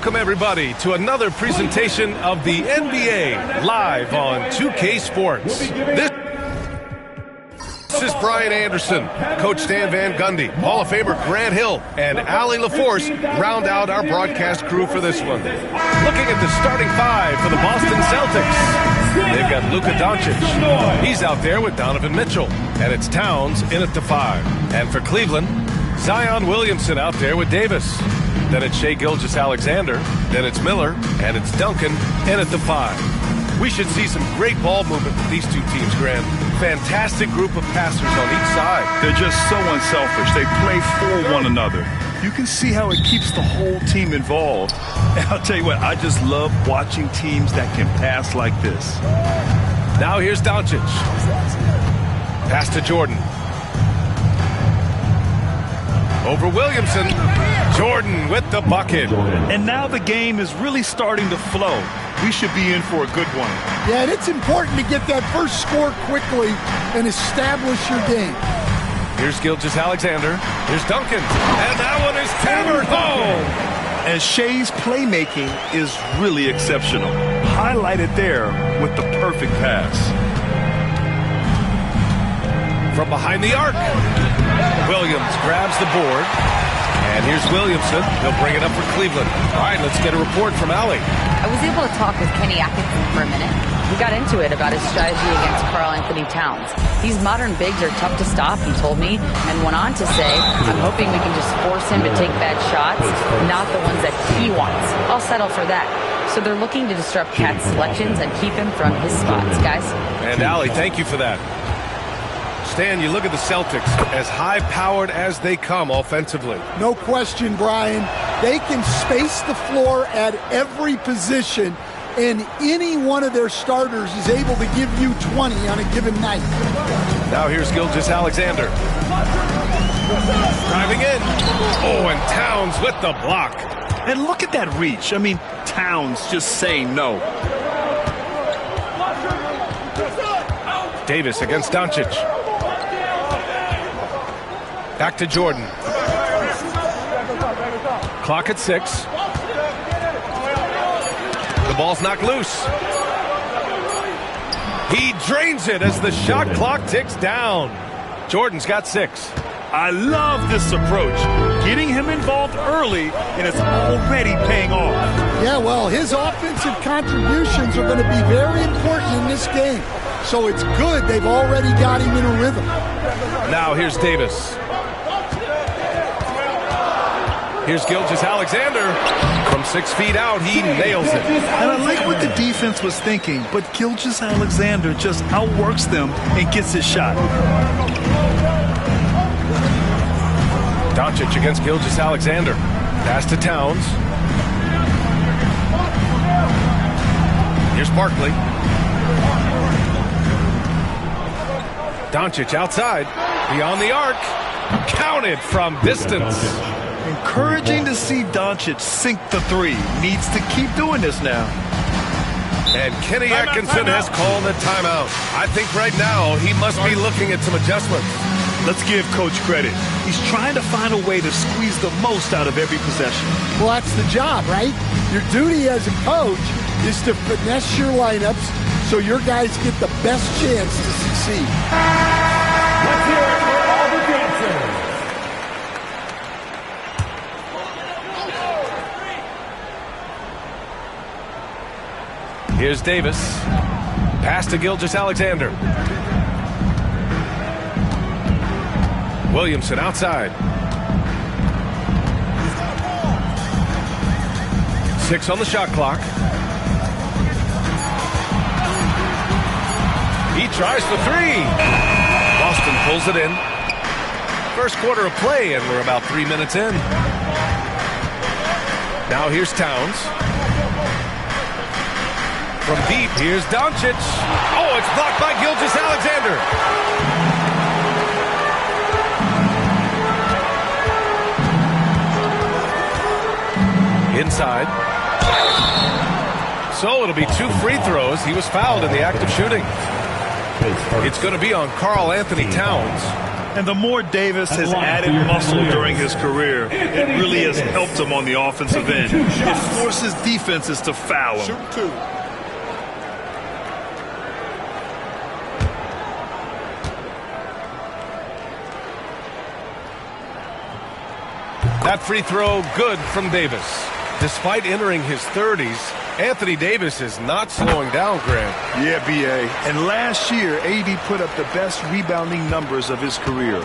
Welcome, everybody, to another presentation of the NBA live on 2K Sports. This is Brian Anderson, Coach Stan Van Gundy, Hall of Famer Grant Hill, and Allie LaForce round out our broadcast crew for this one. Looking at the starting five for the Boston Celtics, they've got Luka Doncic. He's out there with Donovan Mitchell, and it's Towns in at the 5. And for Cleveland, Zion Williamson out there with Davis. Then it's Shai Gilgeous-Alexander. Then it's Miller, and it's Duncan in at the 5. We should see some great ball movement with these two teams, Grant. Fantastic group of passers on each side. They're just so unselfish. They play for one another. You can see how it keeps the whole team involved. And I'll tell you what, I just love watching teams that can pass like this. Now here's Doncic. Pass to Jordan. Over Williamson. Jordan with the bucket. And now the game is really starting to flow. We should be in for a good one. Yeah, and it's important to get that first score quickly and establish your game. Here's Gilgeous-Alexander. Here's Duncan. And that one is hammered home. And Shai's playmaking is really exceptional. Highlighted there with the perfect pass. From behind the arc, Williams grabs the board. And here's Williamson. He'll bring it up for Cleveland. All right, let's get a report from Allie. I was able to talk with Kenny Atkinson for a minute. We got into it about his strategy against Karl Anthony Towns. These modern bigs are tough to stop, he told me, and went on to say, I'm hoping we can just force him to take bad shots, not the ones that he wants. I'll settle for that. So they're looking to disrupt Cat's selections and keep him from his spots, guys. And Allie, thank you for that. Stan, you look at the Celtics, as high-powered as they come offensively. No question, Brian. They can space the floor at every position, and any one of their starters is able to give you 20 on a given night. Now here's Gilgeous-Alexander. Driving in. Oh, and Towns with the block. And look at that reach. I mean, Towns just saying no. Davis against Doncic. Back to Jordan. Clock at 6. The ball's knocked loose. He drains it as the shot clock ticks down. Jordan's got 6. I love this approach. Getting him involved early, and it's already paying off. Yeah, well, his offensive contributions are going to be very important in this game. So it's good they've already got him in a rhythm. Now here's Davis. Here's Gilgeous-Alexander. From 6 feet out, he nails it. And I like what the defense was thinking, but Gilgeous-Alexander just outworks them and gets his shot. Doncic against Gilgeous-Alexander. Pass to Towns. Here's Barkley. Doncic outside. Beyond the arc. Counted from distance. Encouraging to see Doncic sink the 3. Needs to keep doing this now. And Kenny Atkinson has called a timeout. I think right now he must be looking at some adjustments. Let's give Coach credit. He's trying to find a way to squeeze the most out of every possession. Well, that's the job, right? Your duty as a coach is to finesse your lineups so your guys get the best chance to succeed. Let's hear it for all the dancers. Here's Davis. Pass to Gilgeous-Alexander. Williamson outside. 6 on the shot clock. He tries for 3. Boston pulls it in. First quarter of play, and we're about 3 minutes in. Now here's Towns. From deep, here's Doncic. Oh, it's blocked by Gilgeous-Alexander. Inside. So it'll be 2 free throws. He was fouled in the act of shooting. It's going to be on Karl Anthony Towns. And the more Davis has added muscle during his career, it really has helped him on the offensive end. It forces defenses to foul him. Shoot two. That free throw good from Davis. Despite entering his 30s, Anthony Davis is not slowing down, Grant. Yeah, B.A. And last year, AD put up the best rebounding numbers of his career.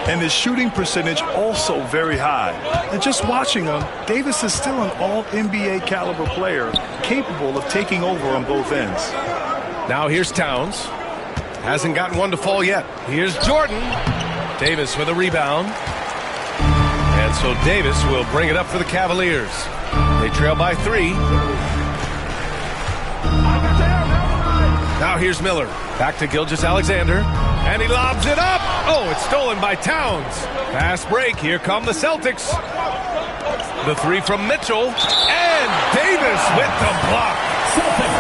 And his shooting percentage also very high. And just watching him, Davis is still an all-NBA caliber player, capable of taking over on both ends. Now here's Towns. Hasn't gotten one to fall yet. Here's Jordan. Davis with a rebound. And so Davis will bring it up for the Cavaliers. They trail by 3. Now here's Miller. Back to Gilgeous-Alexander. And he lobs it up. Oh, it's stolen by Towns. Fast break. Here come the Celtics. The 3 from Mitchell. And Davis with the block.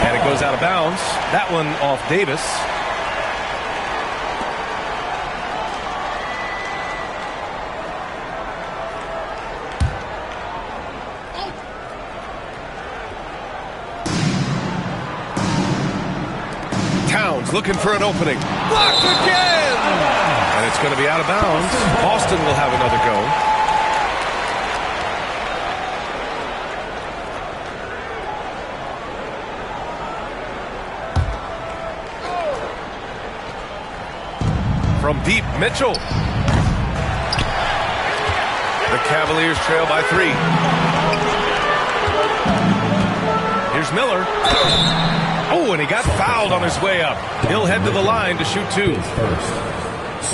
And it goes out of bounds. That one off Davis. Looking for an opening. Blocked again! And it's going to be out of bounds. Boston will have another go. From deep, Mitchell. The Cavaliers trail by 3. Here's Miller. Oh, and he got fouled on his way up. He'll head to the line to shoot 2.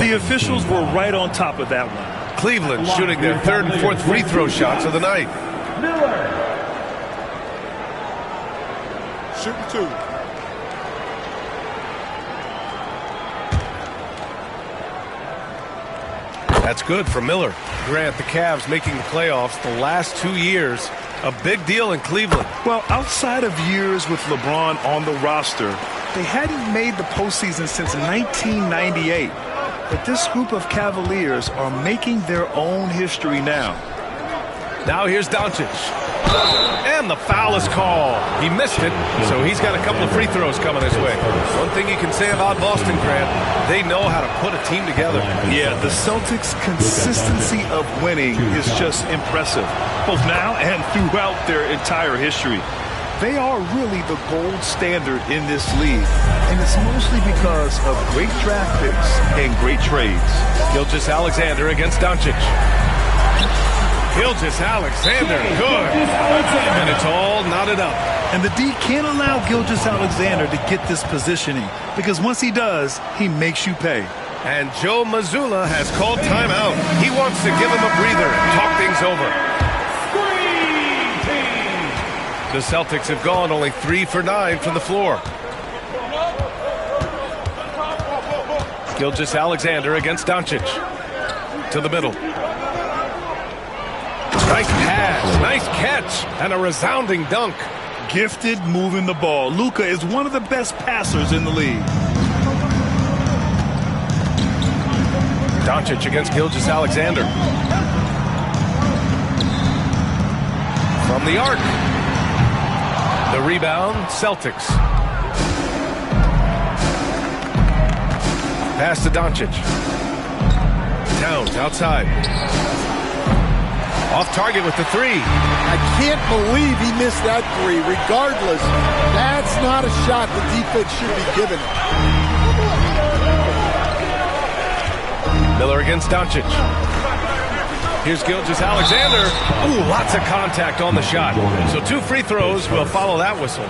The officials were right on top of that one. Cleveland shooting their 3rd and 4th free throw shots of the night. Miller. Shooting 2. That's good for Miller. Grant, the Cavs making the playoffs the last 2 years. A big deal in Cleveland. Well, outside of years with LeBron on the roster, they hadn't made the postseason since 1998. But this group of Cavaliers are making their own history now. Now here's Doncic. And the foul is called. He missed it, so he's got a couple of free throws coming his way. One thing you can say about Boston, Grant, they know how to put a team together. Yeah, the Celtics' consistency of winning is just impressive, both now and throughout their entire history. They are really the gold standard in this league, and it's mostly because of great draft picks and great trades. Gilgeous-Alexander against Doncic. Gilgeous-Alexander, good. And it's all knotted up. And the D can't allow Gilgeous-Alexander to get this positioning, because once he does, he makes you pay. And Joe Mazzulla has called timeout. He wants to give him a breather and talk things over. The Celtics have gone only 3 for 9 from the floor. Gilgeous-Alexander against Doncic. To the middle. Nice pass, nice catch, and a resounding dunk. Gifted moving the ball. Luka is one of the best passers in the league. Doncic against Gilgeous-Alexander. From the arc. The rebound, Celtics. Pass to Doncic. Towns outside. Off target with the 3. I can't believe he missed that 3. Regardless, that's not a shot the defense should be giving him. Miller against Doncic. Here's Gilgeous-Alexander. Ooh, lots of contact on the shot. So 2 free throws will follow that whistle.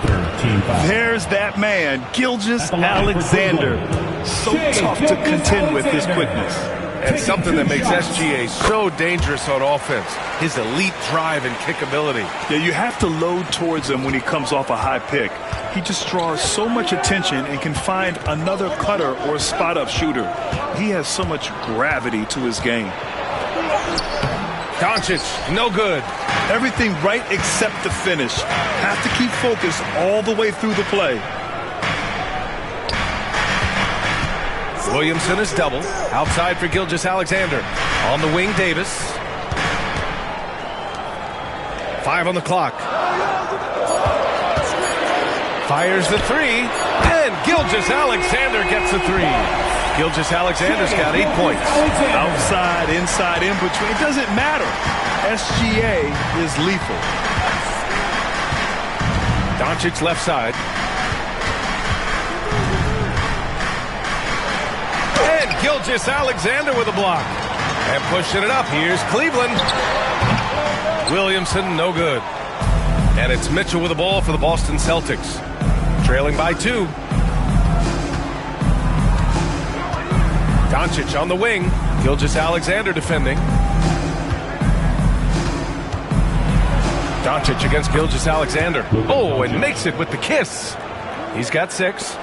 There's that man, Gilgeous-Alexander. So tough to contend with his quickness. And something that makes SGA so dangerous on offense, his elite drive and kickability. Yeah, you have to load towards him when he comes off a high pick. He just draws so much attention and can find another cutter or spot-up shooter. He has so much gravity to his game. Doncic, no good. Everything right except the finish. Have to keep focused all the way through the play. Williamson is doubled. Outside for Gilgeous-Alexander. On the wing, Davis. 5 on the clock. Fires the three. And Gilgeous-Alexander gets a three. Gilgeous-Alexander's got 8 points. Outside, inside, in between. It doesn't matter. SGA is lethal. Doncic left side. And Gilgeous-Alexander with a block. And pushing it up. Here's Cleveland. Williamson, no good. And it's Mitchell with the ball for the Boston Celtics. Trailing by 2. Doncic on the wing. Gilgeous-Alexander defending. Doncic against Gilgeous-Alexander. Oh, and makes it with the kiss. He's got 6.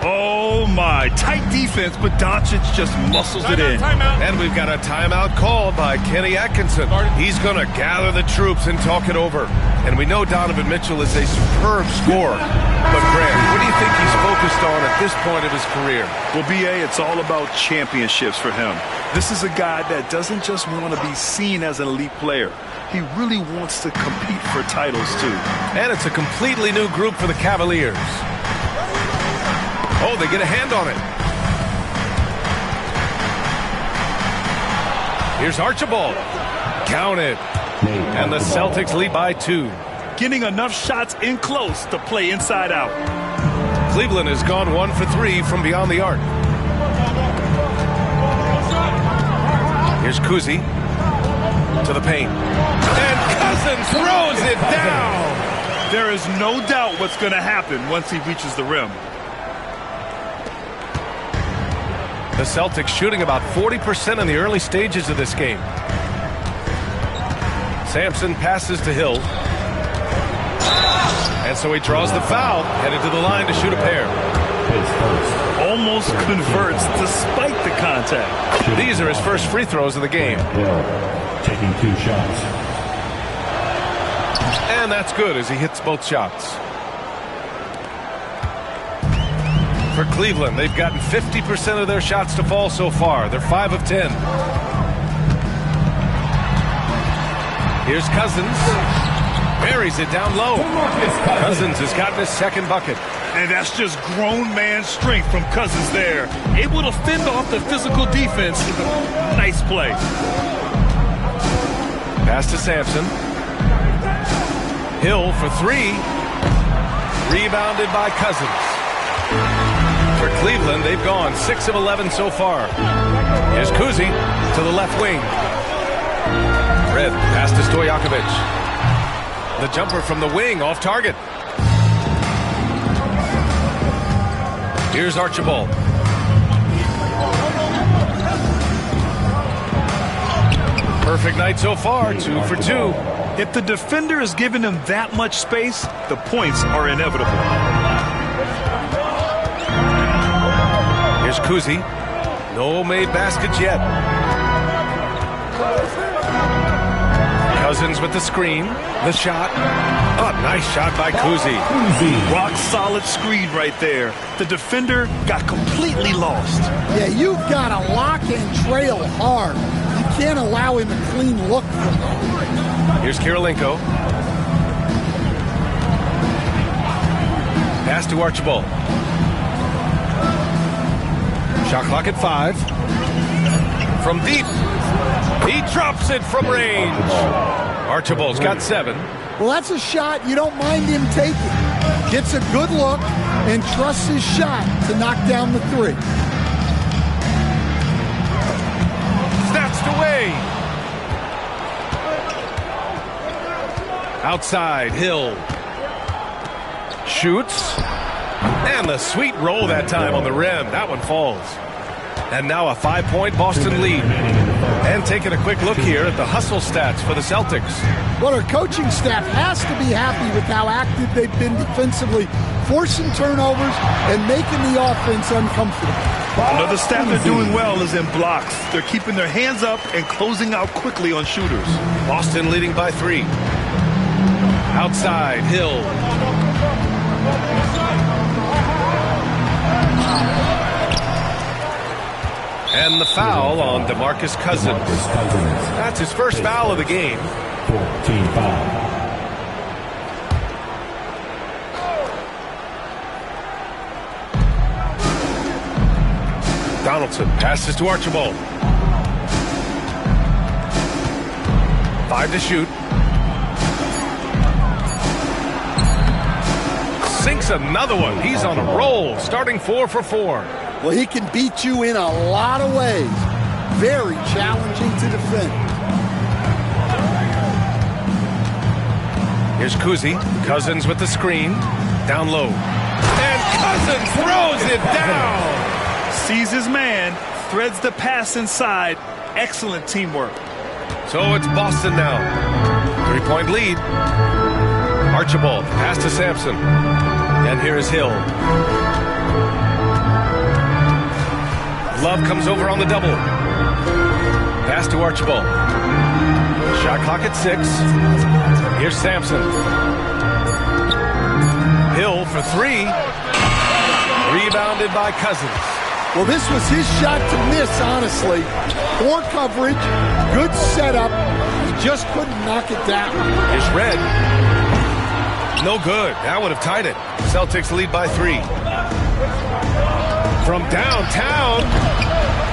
Oh, my. Tight defense, but Doncic just muscles it in. And we've got a timeout called by Kenny Atkinson. He's going to gather the troops and talk it over. And we know Donovan Mitchell is a superb scorer. But, Grant, what do you think he's focused on at this point of his career? Well, B.A., it's all about championships for him. This is a guy that doesn't just want to be seen as an elite player. He really wants to compete for titles, too. And it's a completely new group for the Cavaliers. Oh, they get a hand on it. Here's Archibald. Counted. And the Celtics lead by 2. Getting enough shots in close to play inside out. Cleveland has gone 1 for 3 from beyond the arc. Here's Kuzi to the paint. And Cousins throws it down. There is no doubt what's going to happen once he reaches the rim. The Celtics shooting about 40% in the early stages of this game. Sampson passes to Hill. And so he draws the foul, headed to the line to shoot a pair. Almost converts despite the contact. These are his first free throws of the game. Taking 2 shots. And that's good as he hits both shots. For Cleveland, they've gotten 50% of their shots to fall so far. They're 5 of 10. Here's Cousins. Buries it down low. Cousins has gotten his second bucket. And that's just grown man strength from Cousins there. Able to fend off the physical defense. Nice play. Pass to Sampson. Hill for 3. Rebounded by Cousins. For Cleveland, they've gone 6 of 11 so far. Here's Kuzi to the left wing. Red pass to Stojakovic. The jumper from the wing off target. Here's Archibald. Perfect night so far, 2 for 2. If the defender is giving him that much space, the points are inevitable. Here's Kuzi. No made baskets yet. Cousins with the screen. The shot. Oh, nice shot by Kuzi. Rock solid screen right there. The defender got completely lost. Yeah, you've got to lock and trail hard. You can't allow him a clean look from that. Here's Kirilenko. Pass to Archibald. Shot clock at 5. From deep. He drops it from range. Archibald's got 7. Well, that's a shot you don't mind him taking. Gets a good look and trusts his shot to knock down the 3. Snatched away. Outside, Hill. Shoots. And the sweet roll that time on the rim. That one falls. And now a 5-point Boston lead. And taking a quick look here at the hustle stats for the Celtics. Well, our coaching staff has to be happy with how active they've been defensively, forcing turnovers and making the offense uncomfortable. Another stat they're doing well is in blocks. They're keeping their hands up and closing out quickly on shooters. Boston leading by 3. Outside, Hill. And the foul on DeMarcus Cousins. That's his first foul of the game. 14 foul. Donaldson passes to Archibald. 5 to shoot. Sinks another one. He's on a roll, starting 4 for 4. Well, he can beat you in a lot of ways. Very challenging to defend. Here's Kuzi. Cousins with the screen. Down low. And Cousins throws it down. Sees his man, threads the pass inside. Excellent teamwork. So it's Boston now. 3-point lead. Archibald, pass to Sampson. And here's Hill. Love comes over on the double. Pass to Archibald. Shot clock at 6. Here's Sampson. Hill for 3. Rebounded by Cousins. Well, this was his shot to miss, honestly. Poor coverage, good setup. He just couldn't knock it down. Here's Red. No good. That would have tied it. Celtics lead by 3. From downtown.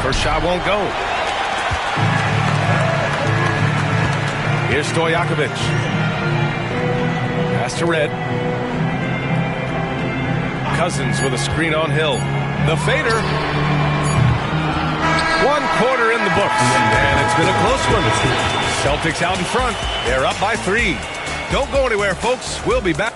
First shot won't go. Here's Stojakovic. Pass to Red. Cousins with a screen on Hill. The fader. 1 quarter in the books. And it's been a close one. Celtics out in front. They're up by 3. Don't go anywhere, folks. We'll be back.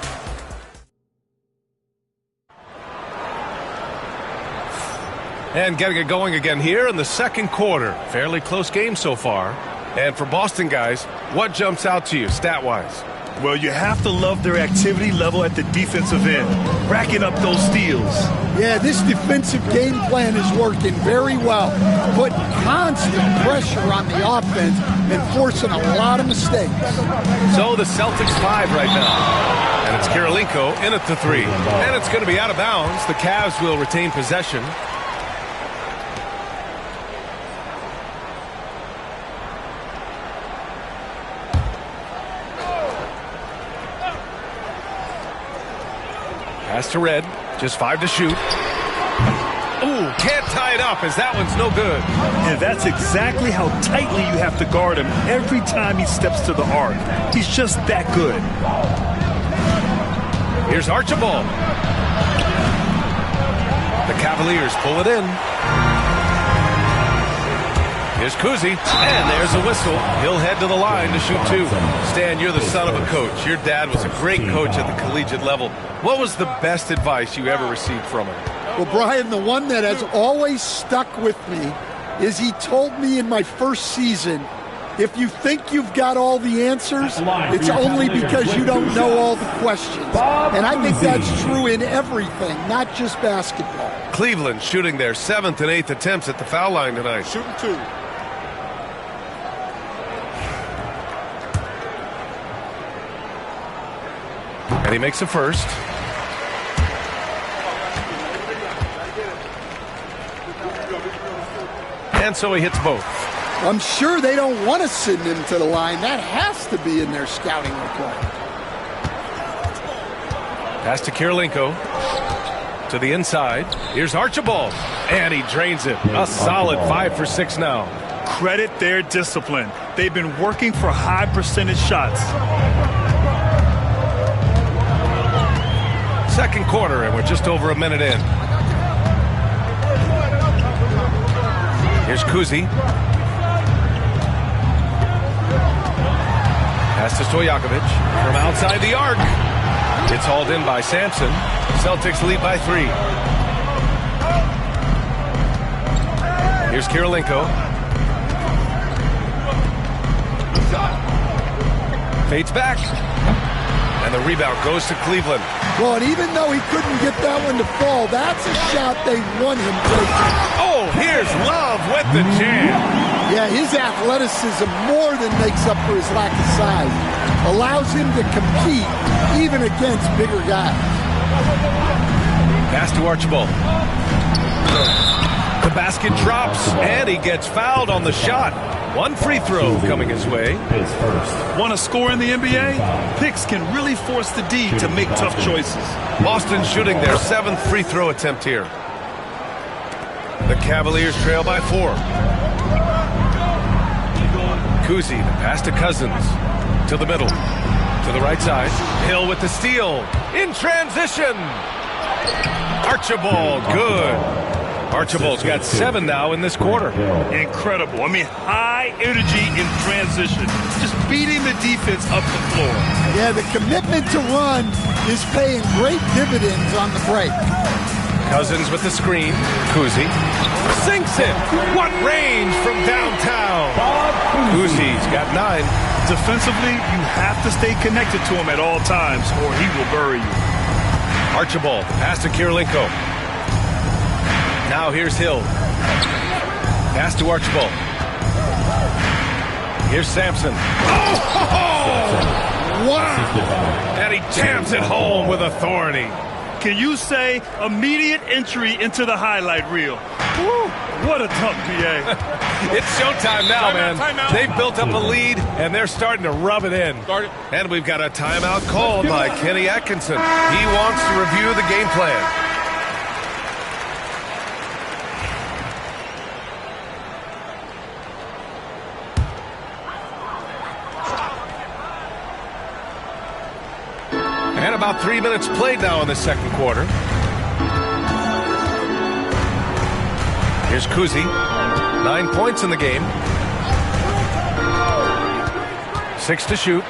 And getting it going again here in the second quarter. Fairly close game so far. And for Boston guys, what jumps out to you stat-wise? Well, you have to love their activity level at the defensive end, racking up those steals. Yeah, this defensive game plan is working very well. Putting constant pressure on the offense and forcing a lot of mistakes. So the Celtics 5 right now. And it's Kirilenko in at the 3. And it's going to be out of bounds. The Cavs will retain possession. Pass to Red. Just 5 to shoot. Ooh, can't tie it up as that one's no good. And that's exactly how tightly you have to guard him every time he steps to the arc. He's just that good. Here's Archibald. The Cavaliers pull it in. Here's Kuzi, and there's a whistle. He'll head to the line to shoot 2. Stan, you're the son of a coach. Your dad was a great coach at the collegiate level. What was the best advice you ever received from him? Well, Brian, the one that has always stuck with me is he told me in my first season, if you think you've got all the answers, it's only because you don't know all the questions. And I think that's true in everything, not just basketball. Cleveland shooting their 7th and 8th attempts at the foul line tonight. Shooting 2. And he makes a first. And so he hits both. I'm sure they don't want to send him to the line. That has to be in their scouting report. Pass to Kirilenko. To the inside. Here's Archibald. And he drains it. A solid 5 for 6 now. Credit their discipline. They've been working for high percentage shots. Second quarter, and we're just over a minute in. Here's Kuzi. Pass to Stojakovic from outside the arc. It's hauled in by Sampson. Celtics lead by 3. Here's Kirilenko. Fades back. And the rebound goes to Cleveland. Well, and even though he couldn't get that one to fall, that's a shot they want him taking. Oh, here's Love with the jam. Yeah, his athleticism more than makes up for his lack of size. Allows him to compete even against bigger guys. Pass to Archibald. The basket drops, and he gets fouled on the shot. One free throw coming his way. Want to score in the NBA? Picks can really force the D to make tough choices. Boston shooting their 7th free throw attempt here. The Cavaliers trail by 4. Kuzi, the pass to Cousins. To the middle. To the right side. Hill with the steal. In transition. Archibald, good. Archibald's got 7 now in this quarter. Incredible. I mean, high energy in transition. Just beating the defense up the floor. Yeah, the commitment to run is paying great dividends on the break. Cousins with the screen. Kuzi sinks it. What range from downtown. Kuzi's got 9. Defensively, you have to stay connected to him at all times or he will bury you. Archibald, pass to Kirilenko. Now here's Hill. Pass to Archibald. Here's Sampson. Oh! Wow! And he jams it home with authority. Can you say immediate entry into the highlight reel? Woo, what a dunk, PA. It's showtime now, man. Timeout. They've built up a lead, and they're starting to rub it in. And we've got a timeout called by Kenny Atkinson. He wants to review the game plan. And about 3 minutes played now in the second quarter. Here's Kuzi. 9 points in the game. 6 to shoot.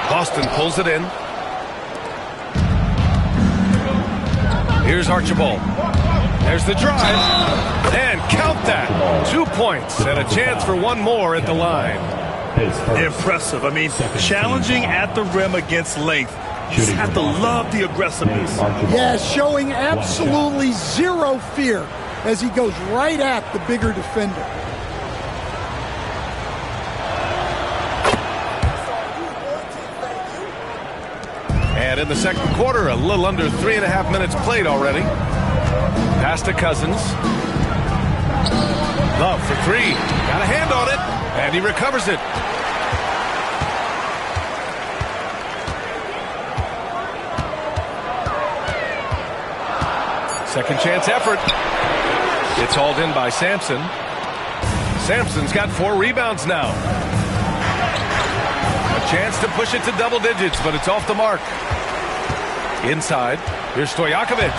Boston pulls it in. Here's Archibald. There's the drive. And count that. 2 points and a chance for one more at the line. Impressive. I mean, challenging at the rim against length. You just have to love the aggressiveness. Yeah, showing absolutely zero fear as he goes right at the bigger defender. And in the second quarter, a little under 3.5 minutes played already. Pass to Cousins. Love for 3. Got a hand on it, and he recovers it. Second chance effort. It's hauled in by Sampson. Sampson's got 4 rebounds now. A chance to push it to double digits, but it's off the mark. Inside, here's Stojakovic.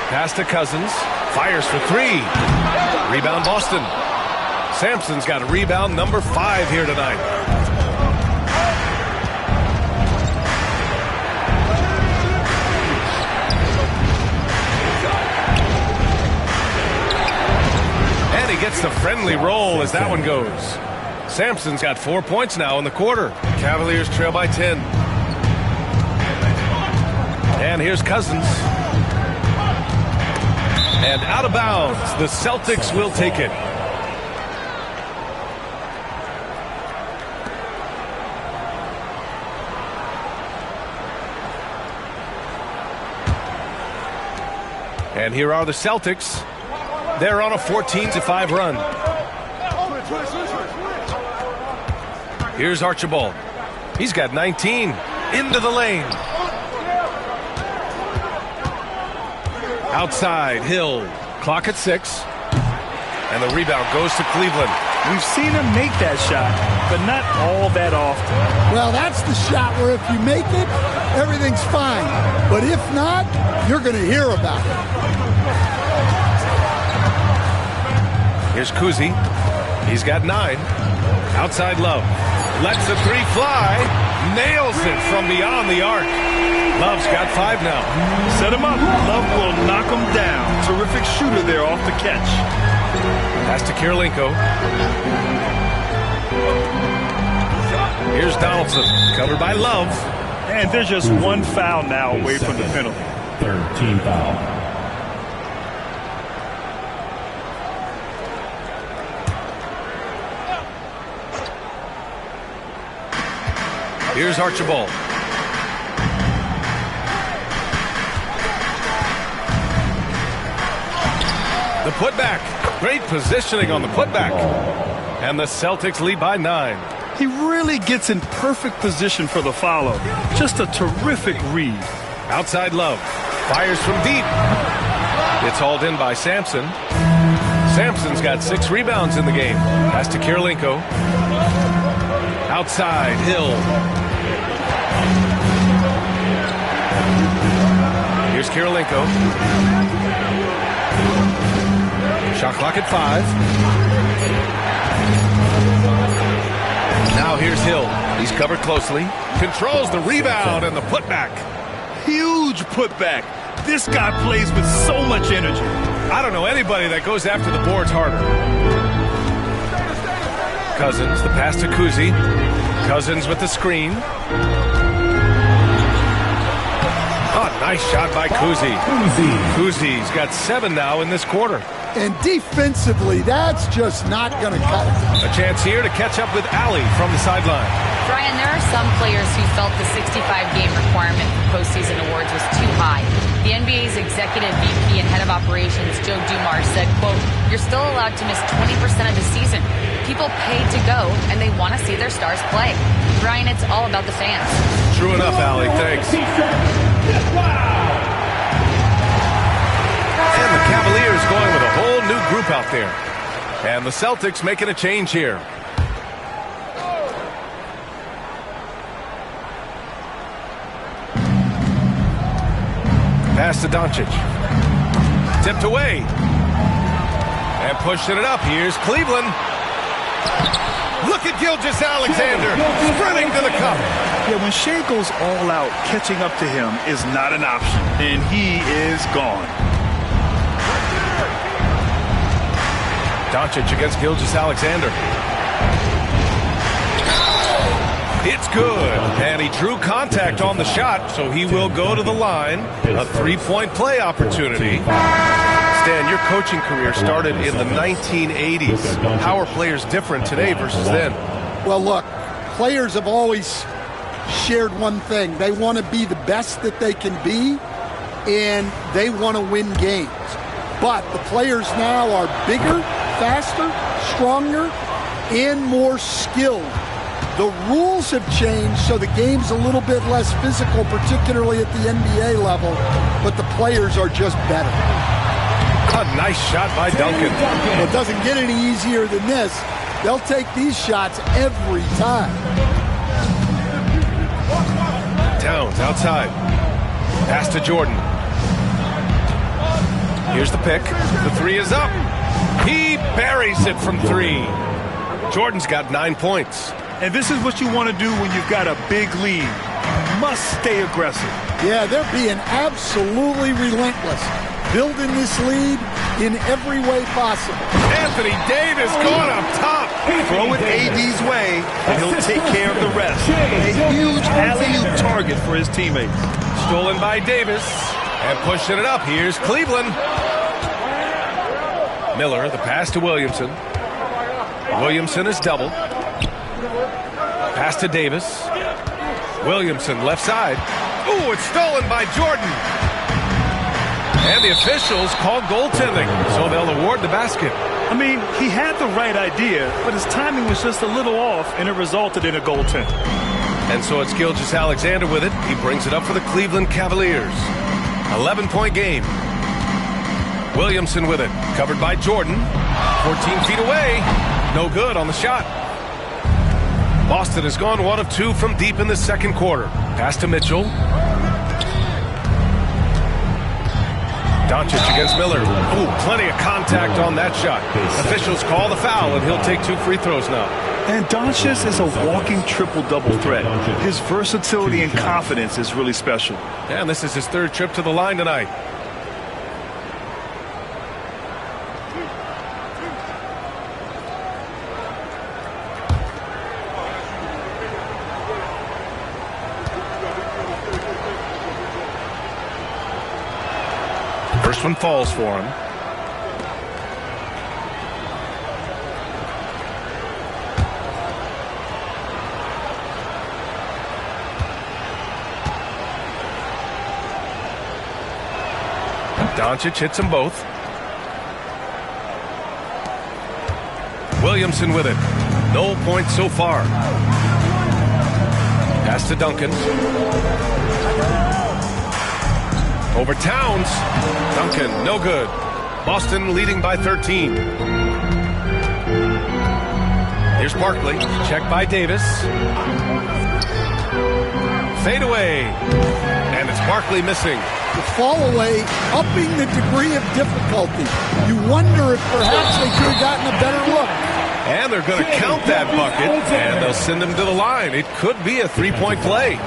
Pass to Cousins. Fires for 3. Rebound Boston. Sampson's got a rebound number 5 here tonight. And he gets the friendly roll as that one goes. Sampson's got 4 points now in the quarter. Cavaliers trail by 10. And here's Cousins. And out of bounds, the Celtics will take it. And here are the Celtics. They're on a 14-5 run. Here's Archibald. He's got 19. Into the lane. Outside, Hill. Clock at 6. And the rebound goes to Cleveland. We've seen him make that shot, but not all that often. Well, that's the shot where if you make it, everything's fine. But if not, you're going to hear about it. Here's Kuzi. He's got 9. Outside Love. Lets the 3 fly. Nails it from beyond the arc. Love's got 5 now. Set him up. Love will knock him down. Terrific shooter there off the catch. Pass to Kirilenko. Here's Donaldson. Covered by Love. And there's just one foul now away from the penalty. 13 foul. Here's Archibald. putback. Great positioning on the putback. And the Celtics lead by 9. He really gets in perfect position for the follow. Just a terrific read. Outside Love. Fires from deep. It's hauled in by Sampson. Sampson's got 6 rebounds in the game. Pass to Kirilenko. Outside, Hill. Here's Kirilenko. Shot clock at 5. Now here's Hill. He's covered closely. Controls the rebound and the putback. Huge putback. This guy plays with so much energy. I don't know anybody that goes after the boards harder. Cousins, the pass to Kuzi. Cousins with the screen. Oh, nice shot by Kuzi. Kuzi's got 7 now in this quarter. And defensively, that's just not going to cut it. A chance here to catch up with Ali from the sideline. Brian, there are some players who felt the 65-game requirement for postseason awards was too high. The NBA's executive VP and head of operations, Joe Dumars, said, quote, "You're still allowed to miss 20% of the season. People paid to go, and they want to see their stars play." Brian, it's all about the fans. True enough, Ali. Thanks. And the Cavaliers going with a whole new group out there. And the Celtics making a change here. Pass to Doncic. Tipped away. And pushing it up. Here's Cleveland. Look at Gilgeous-Alexander sprinting to the cup. Yeah, when Shea goes all out, catching up to him is not an option. And he is gone. Doncic against Gilgeous-Alexander. It's good. And he drew contact on the shot, so he will go to the line. A 3-point play opportunity. Stan, your coaching career started in the 1980s. How are players different today versus then? Well, look, players have always shared one thing. They want to be the best that they can be, and they want to win games. But the players now are bigger, faster, stronger, and more skilled. The rules have changed, so the game's a little bit less physical, particularly at the NBA level, but the players are just better. A nice shot by Duncan. It doesn't get any easier than this. They'll take these shots every time. Towns outside. Pass to Jordan. Here's the pick. The 3 is up. He buries it from 3. Jordan's got 9 points. And this is what you want to do when you've got a big lead. Must stay aggressive. Yeah, they're being absolutely relentless. Building this lead in every way possible. Anthony Davis going up top. Throw it AD's way, and he'll take care of the rest. A huge alley-oop target for his teammates. Stolen by Davis. And pushing it up. Here's Cleveland. Miller, the pass to Williamson. Williamson is doubled. Pass to Davis. Williamson left side. Ooh, it's stolen by Jordan. And the officials call goaltending, so they'll award the basket. I mean, he had the right idea, but his timing was just a little off, and it resulted in a goaltend. And so it's Gilgeous-Alexander with it. He brings it up for the Cleveland Cavaliers. 11-point game. Williamson with it. Covered by Jordan. 14 feet away. No good on the shot. Boston has gone 1 of 2 from deep in the second quarter. Pass to Mitchell. Doncic against Miller. Ooh, plenty of contact on that shot. Officials call the foul, and he'll take 2 free throws now. And Doncic is a walking triple-double threat. His versatility and confidence is really special. And this is his 3rd trip to the line tonight. First one falls for him. Doncic hits them both. Williamson with it. No points so far. Pass to Duncan. Over Towns. Duncan, no good. Boston leading by 13. Here's Barkley. Check by Davis. Fade away. And it's Barkley missing. The fall away, upping the degree of difficulty. You wonder if perhaps they could have gotten a better look. And they're going to count that bucket, and they'll send him to the line. It could be a three-point play.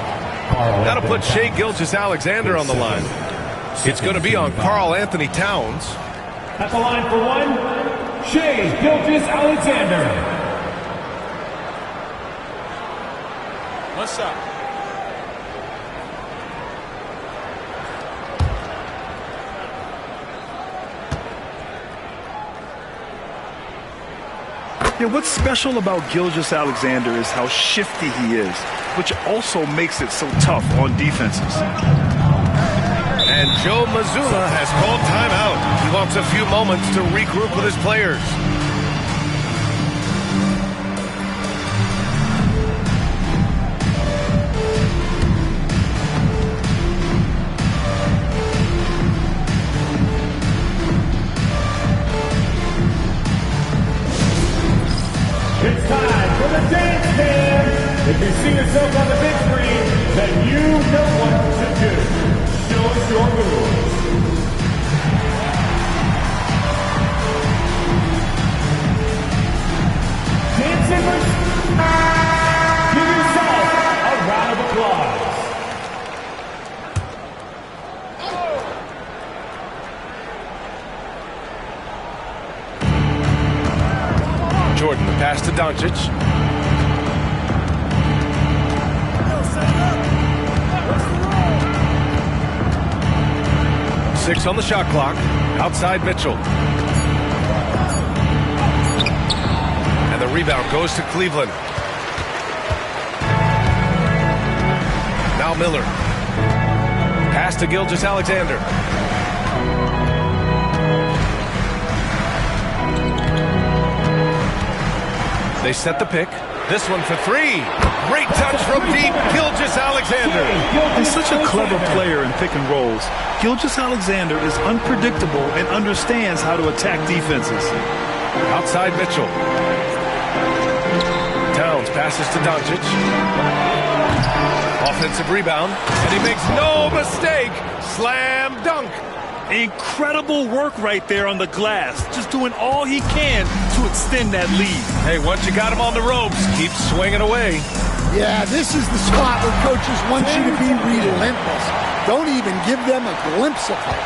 That'll put Shai Gilgeous-Alexander on the line. It's going to be on Karl Anthony Towns. At the line for one, Shai Gilgeous-Alexander. What's up? Yeah, what's special about Gilgeous-Alexander is how shifty he is, which also makes it so tough on defenses. And Joe Mazzulla has called timeout. He wants a few moments to regroup with his players. It's time for the dance cam. If you see yourself on the big screen, then you know what to do. Show us your moves. Dancing with... Give yourself a round of applause. Jordan, the pass to Doncic. Six on the shot clock. Outside Mitchell. And the rebound goes to Cleveland. Now Miller. Pass to Gilgeous-Alexander. They set the pick. This one for three. Great touch from deep. Gilgeous-Alexander. He's such a clever player in pick and rolls. Gilgeous-Alexander is unpredictable and understands how to attack defenses. Outside Mitchell. Towns passes to Doncic. Offensive rebound. And he makes no mistake. Slam dunk. Incredible work right there on the glass. Just doing all he can to extend that lead. Hey, once you got him on the ropes, keep swinging away. Yeah, this is the spot where coaches want you to be relentless. Don't even give them a glimpse of it.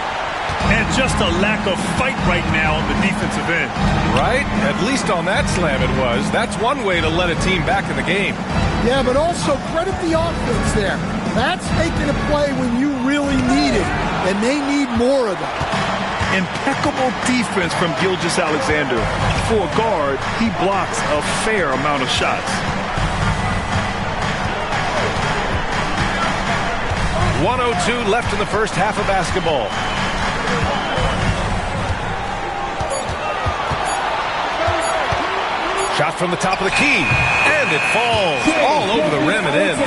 And just a lack of fight right now on the defensive end. Right? At least on that slam it was. That's one way to let a team back in the game. Yeah, but also credit the offense there. That's making a play when you really need it, and they need more of that. Impeccable defense from Gilgeous-Alexander. For a guard, he blocks a fair amount of shots. 1:02 left in the first half of basketball. Shot from the top of the key, and it falls all over the rim and in.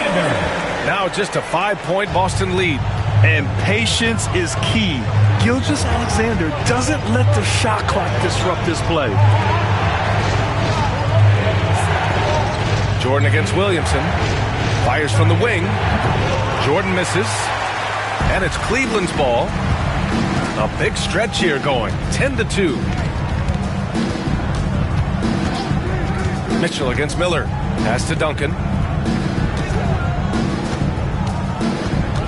Now just a 5-point Boston lead. And patience is key. Gilgeous-Alexander doesn't let the shot clock disrupt his play. Jordan against Williamson. Fires from the wing. Jordan misses. And it's Cleveland's ball. A big stretch here going. 10-2. Mitchell against Miller. Pass to Duncan.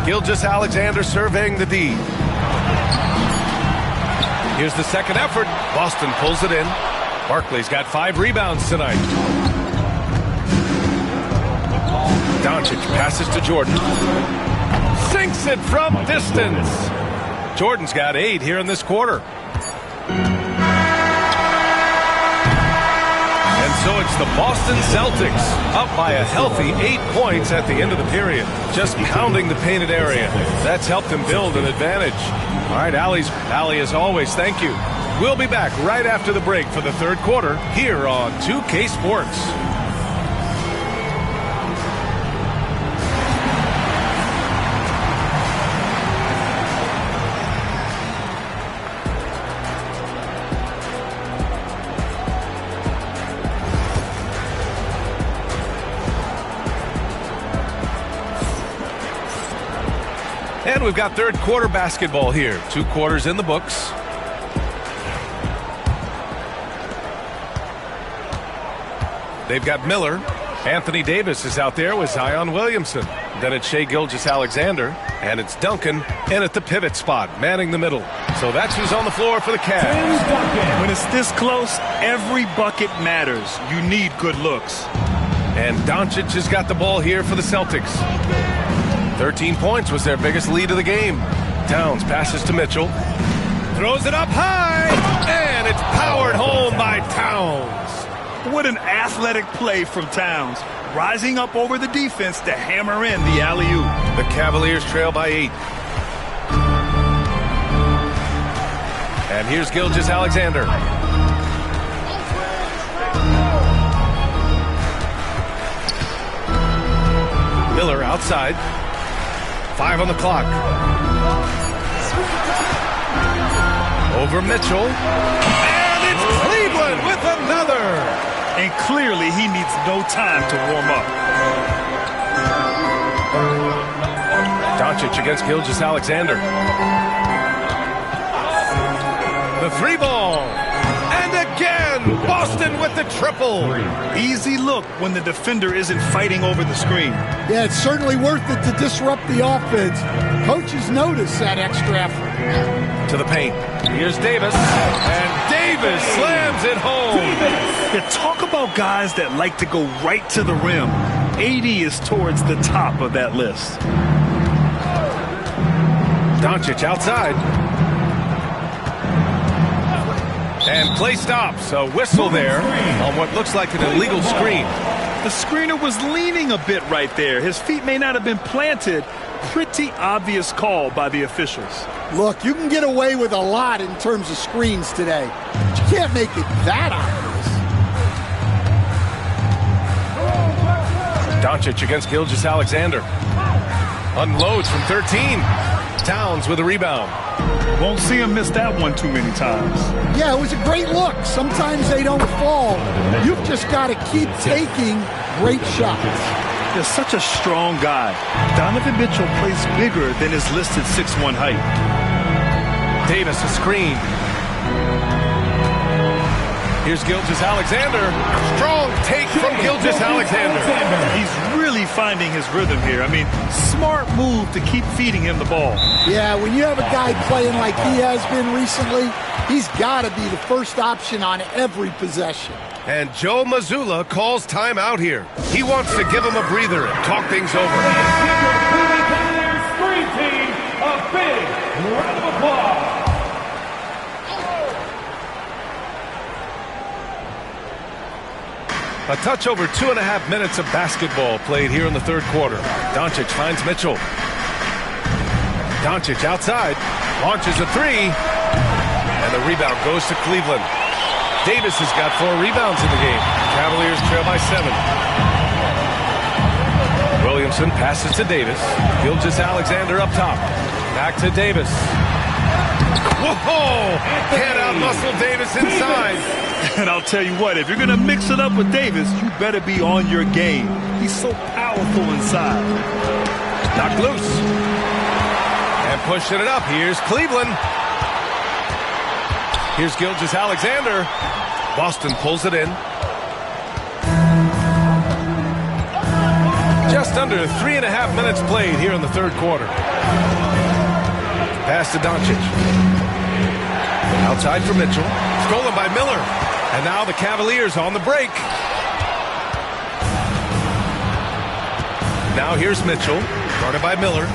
Gilgeous-Alexander surveying the D. Here's the second effort. Boston pulls it in. Barkley's got 5 rebounds tonight. Doncic passes to Jordan. Sinks it from distance. Jordan's got 8 here in this quarter. And so it's the Boston Celtics up by a healthy 8 points at the end of the period. Just pounding the painted area. That's helped them build an advantage. All right, Allie, as always, thank you. We'll be back right after the break for the third quarter here on 2K Sports. And we've got third quarter basketball here. 2 quarters in the books. They've got Miller. Anthony Davis is out there with Zion Williamson. Then it's Shai Gilgeous-Alexander. And it's Duncan in at the pivot spot, manning the middle. So that's who's on the floor for the Cavs. When it's this close, every bucket matters. You need good looks. And Doncic has got the ball here for the Celtics. 13 points was their biggest lead of the game. Towns passes to Mitchell. Throws it up high. And it's powered home by Towns. What an athletic play from Towns. Rising up over the defense to hammer in the alley-oop. The Cavaliers trail by 8. And here's Gilgeous-Alexander. Miller outside. 5 on the clock. Over Mitchell. And it's Cleveland with another. And clearly he needs no time to warm up. Doncic against Gilgeous-Alexander. The 3-ball. And again, Boston with the triple. Easy look when the defender isn't fighting over the screen. Yeah, it's certainly worth it to disrupt the offense. Coaches notice that extra effort. To the paint. Here's Davis. And Davis slams it home. Yeah, talk about guys that like to go right to the rim. AD is towards the top of that list. Doncic outside. And play stops. A whistle there on what looks like an illegal screen. The screener was leaning a bit right there. His feet may not have been planted. Pretty obvious call by the officials. Look, you can get away with a lot in terms of screens today. But you can't make it that obvious. Doncic against Gilgeous-Alexander. Unloads from 13. Towns with a rebound. Won't see him miss that one too many times. Yeah, it was a great look. Sometimes they don't fall. You've just got to keep taking great shots. They're such a strong guy. Donovan Mitchell plays bigger than his listed 6'1" height. Davis a screen. Here's Gilgeous-Alexander. Strong take from Gilgeous-Alexander. He's really finding his rhythm here. I mean, smart move to keep feeding him the ball. Yeah, when you have a guy playing like he has been recently, he's got to be the first option on every possession. And Joe Mazzulla calls timeout here. He wants to give him a breather and talk things over. Give your Cleveland Cavaliers screen team a big round of applause. A touch over 2.5 minutes of basketball played here in the third quarter. Doncic finds Mitchell. Doncic outside, launches a 3, and the rebound goes to Cleveland. Davis has got 4 rebounds in the game. Cavaliers trail by 7. Williamson passes to Davis. Gilgeous-Alexander up top. Back to Davis. Whoa! Can't out-muscle Davis inside. And I'll tell you what, if you're going to mix it up with Davis, you better be on your game. He's so powerful inside. Knocked loose. And pushing it up. Here's Cleveland. Here's Gilgeous-Alexander. Boston pulls it in. Just under 3.5 minutes played here in the third quarter. Pass to Doncic. Outside for Mitchell. Stolen by Miller. And now the Cavaliers on the break. Now here's Mitchell. Guarded by Miller.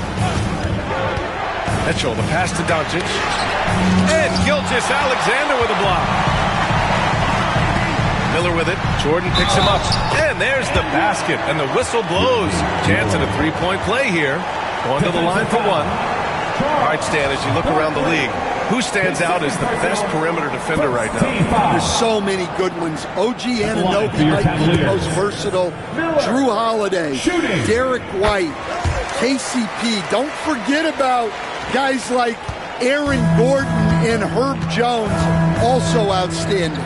Mitchell, the pass to Doncic. And Gilgeous-Alexander with a block. Miller with it. Jordan picks him up. And there's the basket. And the whistle blows. Chance at a three-point play here. Going to the line for one. All right, Stan, as you look around the league, Who stands out as the best perimeter defender right now? There's so many good ones. OG Anunoby might be the most versatile. Drew Holiday, Derek White, KCP. Don't forget about guys like Aaron Gordon and Herb Jones, also outstanding.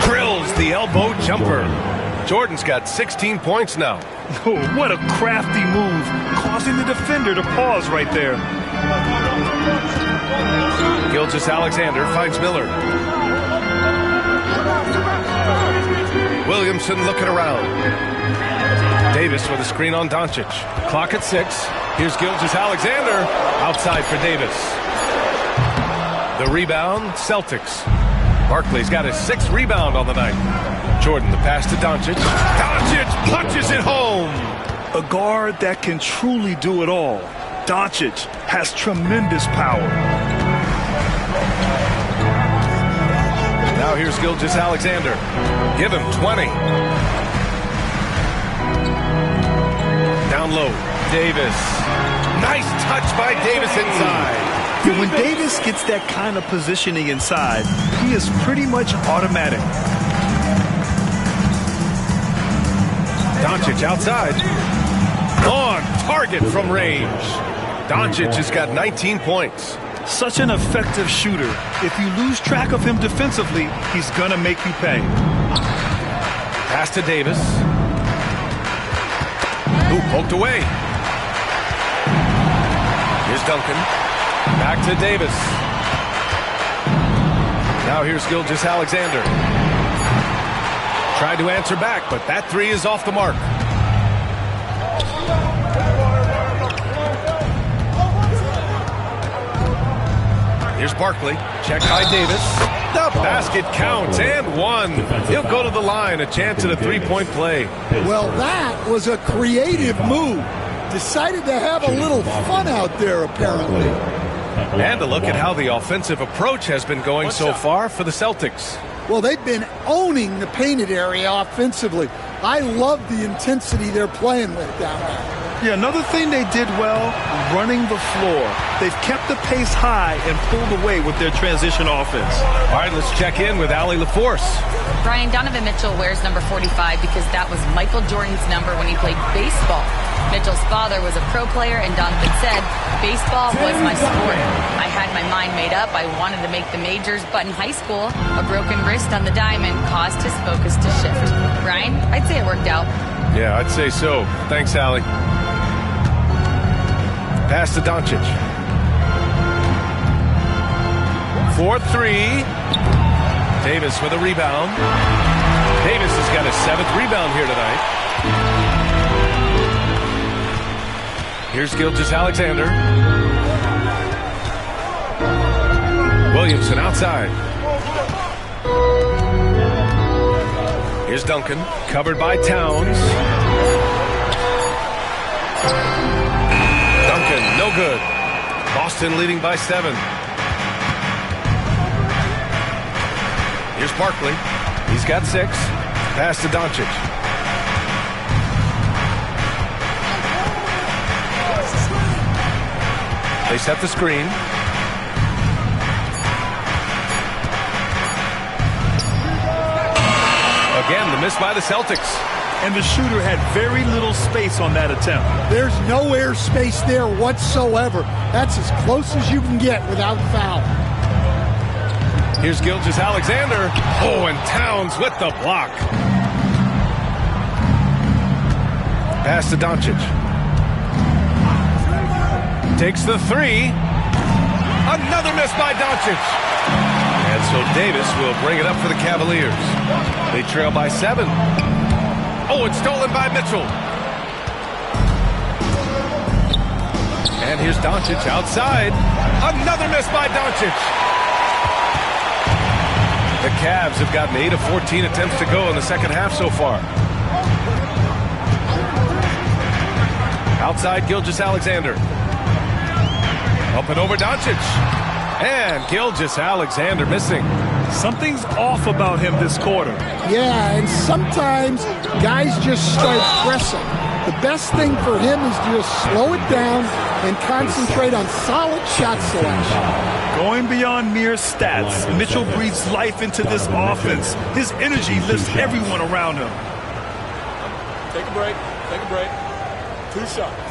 Drills the elbow jumper. Jordan's got 16 points now. Oh, what a crafty move, causing the defender to pause right there. Gilgeous-Alexander finds Miller. Williamson looking around. Davis with a screen on Doncic. Clock at 6. Here's Gilgeous-Alexander. Outside for Davis. The rebound, Celtics. Barkley's got his 6th rebound on the night. Jordan, the pass to Doncic. Doncic punches it home. A guard that can truly do it all. Doncic has tremendous power. Now here's Gilgeous-Alexander. Give him 20. Down low, Davis. Nice touch by Davis inside. When Davis gets that kind of positioning inside, he is pretty much automatic. Doncic outside. On target from range. Doncic has got 19 points. Such an effective shooter. If you lose track of him defensively, he's going to make you pay. Pass to Davis. Ooh, poked away. Here's Duncan. Back to Davis. Now here's Gilgeous-Alexander. Tried to answer back, but that 3 is off the mark. Here's Barkley. Check by Davis. The basket counts and 1. He'll go to the line. A chance at a 3-point play. Well, that was a creative move. Decided to have a little fun out there, apparently. And a look at how the offensive approach has been going so far for the Celtics. Well, they've been owning the painted area offensively. I love the intensity they're playing with down there. Yeah, another thing they did well, running the floor. They've kept the pace high and pulled away with their transition offense. All right, let's check in with Allie LaForce. Brian, Donovan Mitchell wears number 45 because that was Michael Jordan's number when he played baseball. Mitchell's father was a pro player, and Donovan said, baseball was my sport. I had my mind made up. I wanted to make the majors, but in high school, a broken wrist on the diamond caused his focus to shift. Brian, I'd say it worked out. Yeah, I'd say so. Thanks, Allie. Pass to Doncic. 4-3. Davis with a rebound. Davis has got his 7th rebound here tonight. Here's Gilgeous-Alexander. Williamson outside. Here's Duncan, covered by Towns. Duncan, no good. Boston leading by 7. Here's Barkley. He's got 6. Pass to Doncic. They set the screen. Again, the miss by the Celtics. And the shooter had very little space on that attempt. There's no air space there whatsoever. That's as close as you can get without foul. Here's Gilgeous-Alexander. Oh, and Towns with the block. Pass to Doncic. Takes the 3. Another miss by Doncic. And so Davis will bring it up for the Cavaliers. They trail by 7. Oh, it's stolen by Mitchell. And here's Doncic outside. Another miss by Doncic. The Cavs have gotten 8 of 14 attempts to go in the second half so far. Outside Gilgeous-Alexander. Up and over Doncic. And Gilgeous-Alexander missing. Something's off about him this quarter. Yeah, and sometimes guys just start pressing. The best thing for him is to just slow it down and concentrate on solid shot selection. Going beyond mere stats, Mitchell breathes life into this offense. His energy lifts everyone around him. Take a break. Take a break. 2 shots.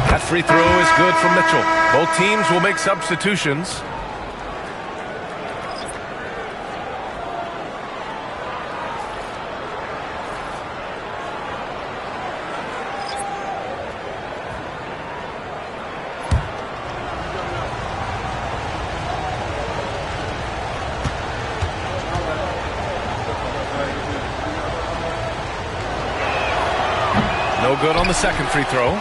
That free throw is good from Mitchell. Both teams will make substitutions. No good on the second free throw.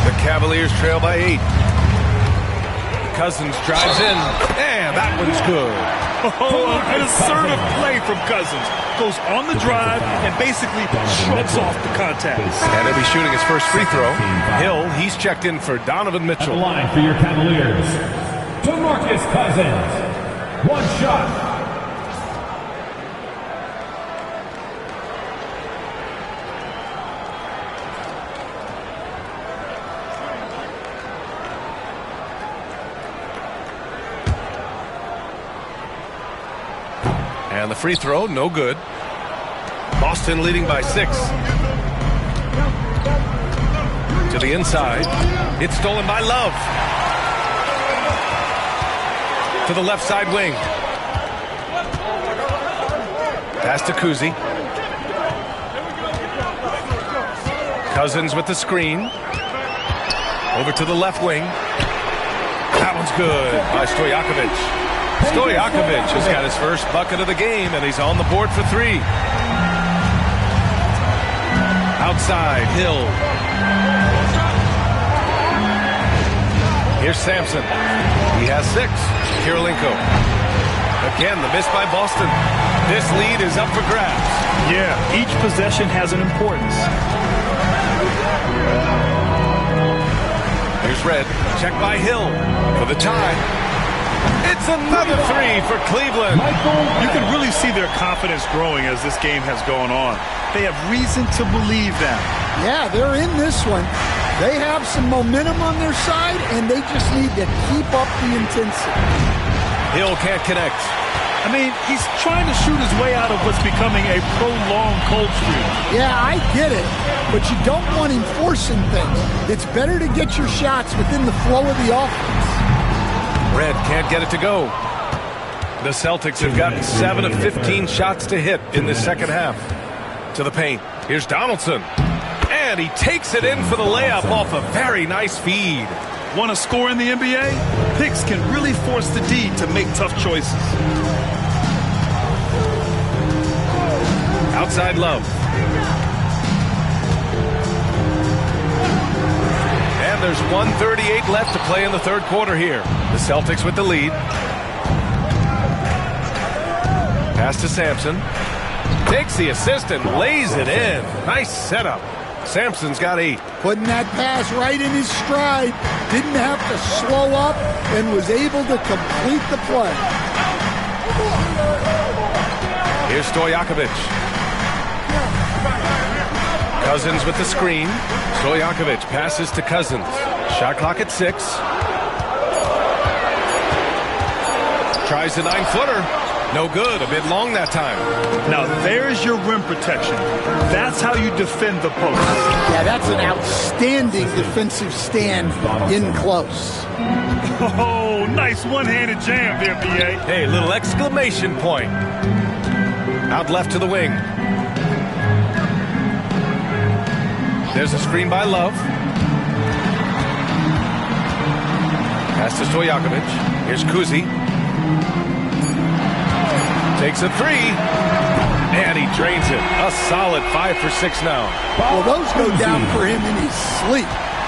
The Cavaliers trail by 8. Cousins drives in, and that one's good. Oh, an assertive play from Cousins. Goes on the drive and basically shrugs off the contact. And he'll be shooting his first free throw. Hill, he's checked in for Donovan At the Mitchell. line for your Cavaliers, DeMarcus Cousins. 1 shot. And the free throw, no good. Boston leading by 6. To the inside. It's stolen by Love. To the left side wing. Pass to Kuzi. Cousins with the screen. Over to the left wing. That one's good by Stojakovic. Stojakovic has got his first bucket of the game, and he's on the board for 3. Outside, Hill. Here's Sampson. He has 6. Kirilenko. Again, the miss by Boston. This lead is up for grabs. Yeah, each possession has an importance. Here's Red. Check by Hill for the tie. It's another 3 for Cleveland. You can really see their confidence growing as this game has gone on. They have reason to believe that. Yeah, they're in this one. They have some momentum on their side, and they just need to keep up the intensity. Hill can't connect. I mean, he's trying to shoot his way out of what's becoming a prolonged cold streak. Yeah, I get it, but you don't want him forcing things. It's better to get your shots within the flow of the offense. Red can't get it to go. The Celtics have gotten 7 of 15 shots to hit in this second half. To the paint. Here's Donaldson. And he takes it in for the layup off a very nice feed. Want to score in the NBA? Picks can really force the D to make tough choices. Outside Love. And there's 1:38 left to play in the third quarter here. The Celtics with the lead. Pass to Sampson. Takes the assist and lays it in. Nice setup. Sampson's got 8. Putting that pass right in his stride. Didn't have to slow up and was able to complete the play. Here's Stojakovic. Cousins with the screen. Stojakovic passes to Cousins. Shot clock at 6. Tries the 9-footer. No good. A bit long that time. Now there's your rim protection. That's how you defend the post. Yeah, that's an outstanding defensive stand in close. Oh, nice one-handed jam there, B.A. Hey, little exclamation point. Out left to the wing. There's a screen by Love. Pass to Stojakovic. Here's Kuzi. Takes a 3. And he drains it. A solid 5 for 6 now. Well, those go down for him in his sleep.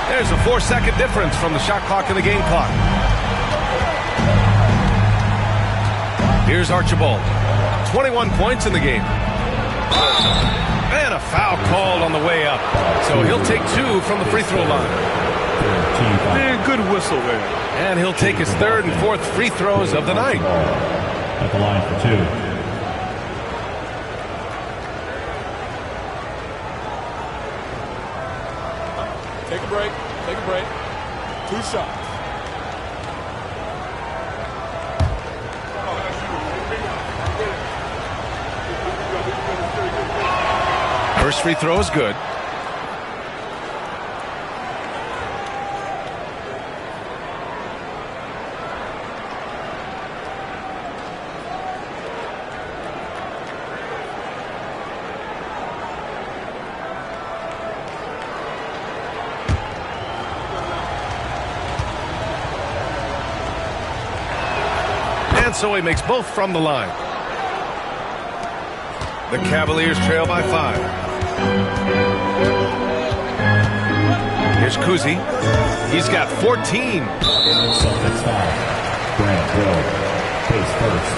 There's a 4-second difference from the shot clock and the game clock. Here's Archibald. 21 points in the game. And a foul called on the way up. So he'll take 2 from the free throw line. Man, good whistle there. And he'll take his 3rd and 4th free throws of the night. At the line for 2. Take a break. Take a break. 2 shots. First free throw is good. And so he makes both from the line. The Cavaliers trail by 5. Here's Kuzi. He's got 14. Celtics foul. Grant Hill. Pace first.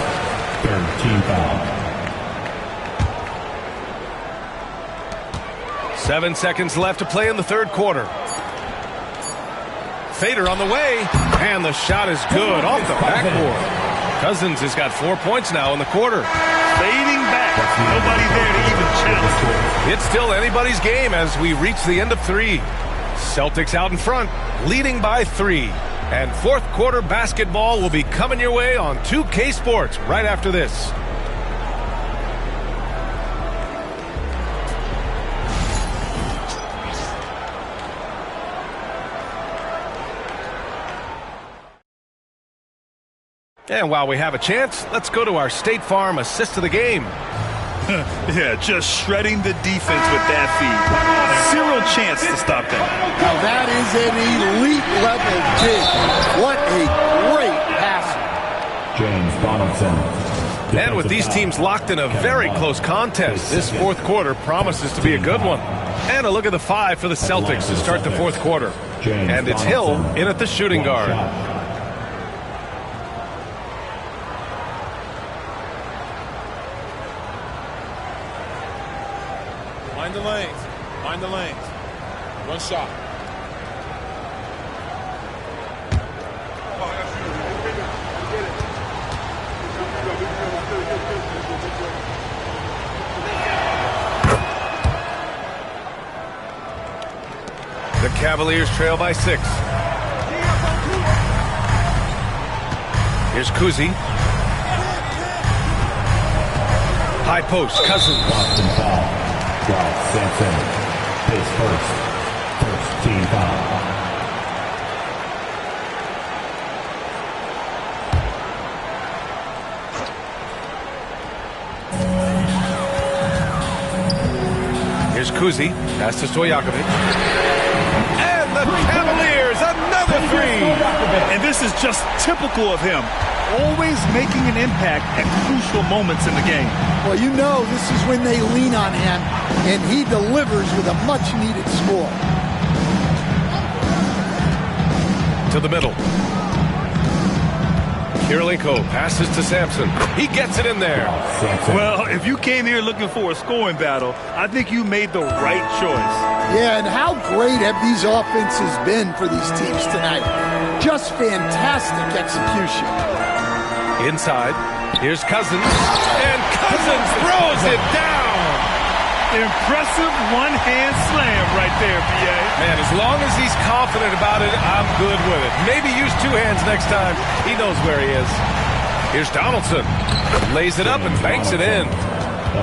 3rd team foul. 7 seconds left to play in the 3rd quarter. Fader on the way. And the shot is good off the backboard. Cousins has got 4 points now in the quarter. Fading back. Nobody there to even challenge it. It's still anybody's game as we reach the end of 3. Celtics out in front, leading by 3. And 4th quarter basketball will be coming your way on 2K Sports right after this. And while we have a chance, let's go to our State Farm assist of the game. Yeah, just shredding the defense with that feed. 0 chance to stop that. Now that is an elite level dig. What a great pass. James Donaldson. And with these teams locked in a very close contest, this 4th quarter promises to be a good one. And a look at the 5 for the Celtics to start the 4th quarter. And it's Hill in at the shooting guard. Mind the lanes. Mind the lanes. 1 shot. The Cavaliers trail by 6. Here's Kuzi. High post, Cousins. Boston foul. Ralph Sampson. Pace first. 1st team foul. Here's Kuzi. Pass to Stojakovic. And the Cavaliers, another 3. And this is just typical of him. Always making an impact at crucial moments in the game. Well, you know this is when they lean on him, and he delivers with a much-needed score. To the middle. Kirilenko passes to Sampson. He gets it in there. Well, if you came here looking for a scoring battle, I think you made the right choice. Yeah, and how great have these offenses been for these teams tonight? Just fantastic execution. Inside, here's Cousins, and Cousins throws it down. Impressive one-hand slam right there, B.A. Man, as long as he's confident about it, I'm good with it. Maybe use 2 hands next time. He knows where he is. Here's Donaldson. Lays it up and banks it in.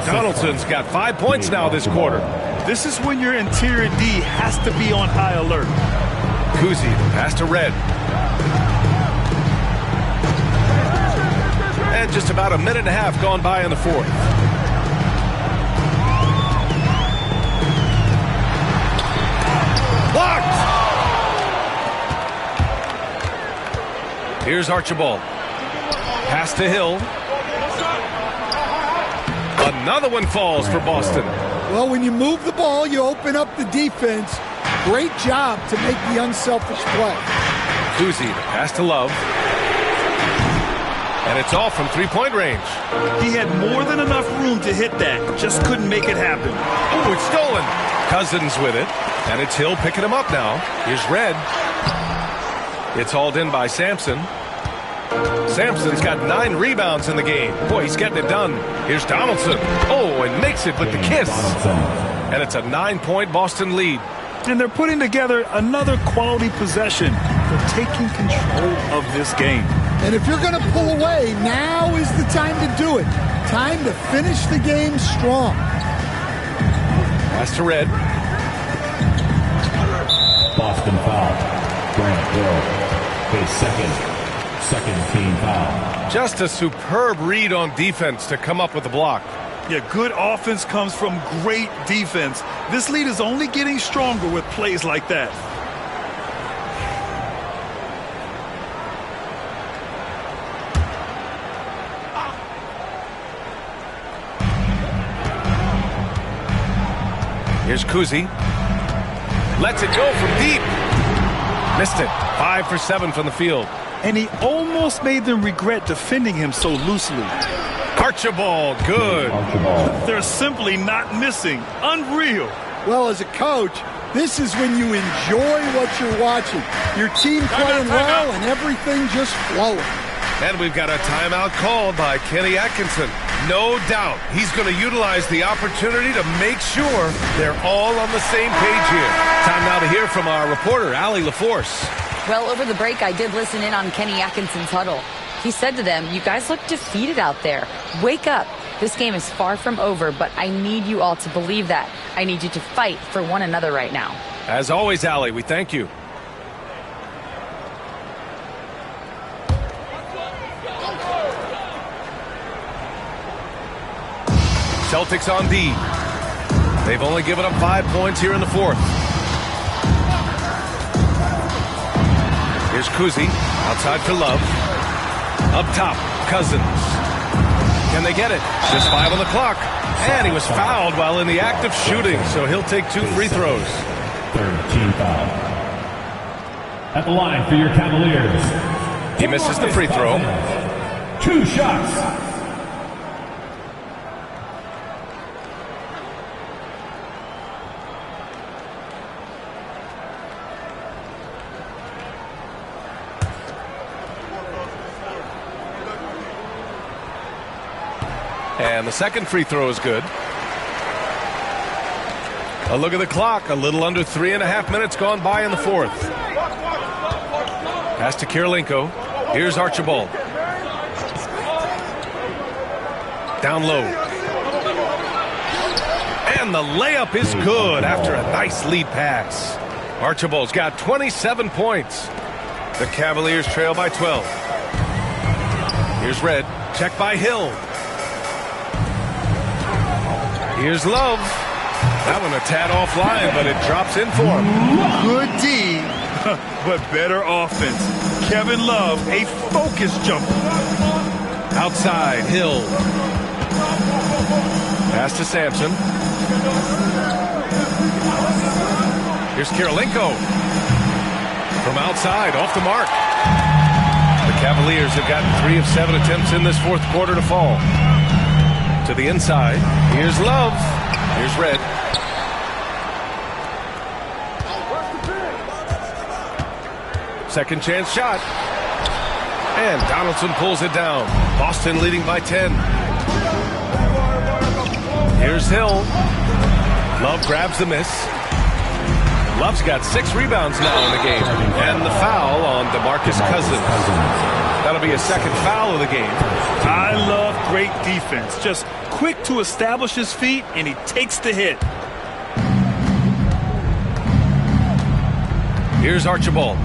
Donaldson's got 5 points now this quarter. This is when your interior D has to be on high alert. Kuzi, the pass to Red. And just about a minute and a half gone by in the 4th. Blocked! Here's Archibald. Pass to Hill. Another one falls for Boston. Well, when you move the ball, you open up the defense. Great job to make the unselfish play. Kuzi, the pass to Love. And it's all from three-point range. He had more than enough room to hit that. Just couldn't make it happen. Oh, it's stolen. Cousins with it. And it's Hill picking him up now. Here's Red. It's hauled in by Sampson. Sampson's got 9 rebounds in the game. Boy, he's getting it done. Here's Donaldson. Oh, and makes it with the kiss. And it's a 9-point Boston lead. And they're putting together another quality possession for taking control of this game. And if you're going to pull away, now is the time to do it. Time to finish the game strong. Pass to Red. Boston foul. Grant Hill. His second team foul. Just a superb read on defense to come up with the block. Yeah, good offense comes from great defense. This lead is only getting stronger with plays like that. Here's Kuzi. Lets it go from deep. Missed it. 5 for 7 from the field. And he almost made them regret defending him so loosely. Archibald, good. They're simply not missing. Unreal. Well, as a coach, this is when you enjoy what you're watching. Your team playing well and everything just flowing. And we've got a timeout called by Kenny Atkinson. No doubt he's going to utilize the opportunity to make sure they're all on the same page here. Time now to hear from our reporter, Allie LaForce. Well, over the break, I did listen in on Kenny Atkinson's huddle. He said to them, "You guys look defeated out there. Wake up. This game is far from over, but I need you all to believe that. I need you to fight for one another right now." As always, Allie, we thank you. Celtics on D. They've only given up 5 points here in the fourth. Here's Kuzi, outside for Love. Up top, Cousins. Can they get it? Just 5 on the clock. And he was fouled while in the act of shooting, so he'll take 2 free throws. Third team foul. At the line for your Cavaliers. He misses the free throw. 2 shots. And the second free throw is good. A look at the clock. A little under 3.5 minutes gone by in the fourth. Pass to Kirilenko. Here's Archibald. Down low. And the layup is good after a nice lead pass. Archibald's got 27 points. The Cavaliers trail by 12. Here's Red. Check by Hill. Here's Love. That one a tad offline, but it drops in for him. Good D, but better offense. Kevin Love, a focus jumper. Outside, Hill. Pass to Sampson. Here's Kirilenko. From outside, off the mark. The Cavaliers have gotten 3 of 7 attempts in this fourth quarter to fall. To the inside. Here's Love. Here's Red. Second chance shot. And Donaldson pulls it down. Boston leading by 10. Here's Hill. Love grabs the miss. Love's got 6 rebounds now in the game. And the foul on DeMarcus Cousins. That'll be a second foul of the game. I love great defense. Just quick to establish his feet, and he takes the hit. Here's Archibald.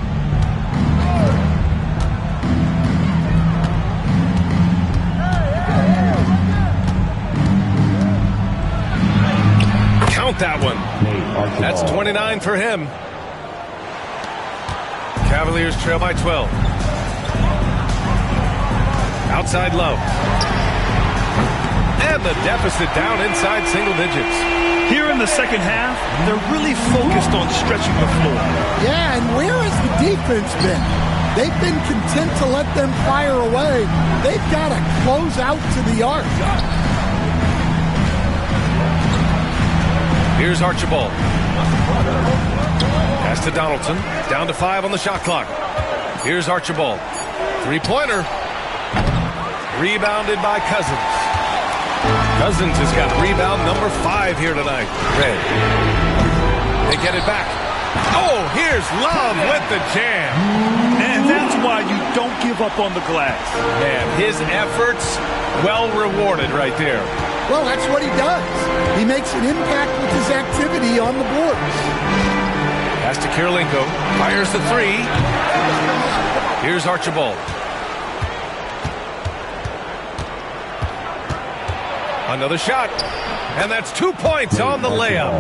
Count that one. That's 29 for him. Cavaliers trail by 12. Outside Love. And the deficit down inside single digits. Here in the second half, they're really focused on stretching the floor. Yeah, and where has the defense been? They've been content to let them fire away. They've got to close out to the arc. Here's Archibald. Pass to Donaldson. Down to 5 on the shot clock. Here's Archibald. Three-pointer. Rebounded by Cousins. Cousins has got rebound number 5 here tonight. Red. They get it back. Oh, here's Love with the jam. And that's why you don't give up on the glass. Man, his efforts well rewarded right there. Well, that's what he does. He makes an impact with his activity on the boards. Pass to Kirilenko. Fires the 3. Here's Archibald. Another shot. And that's 2 points on the layup.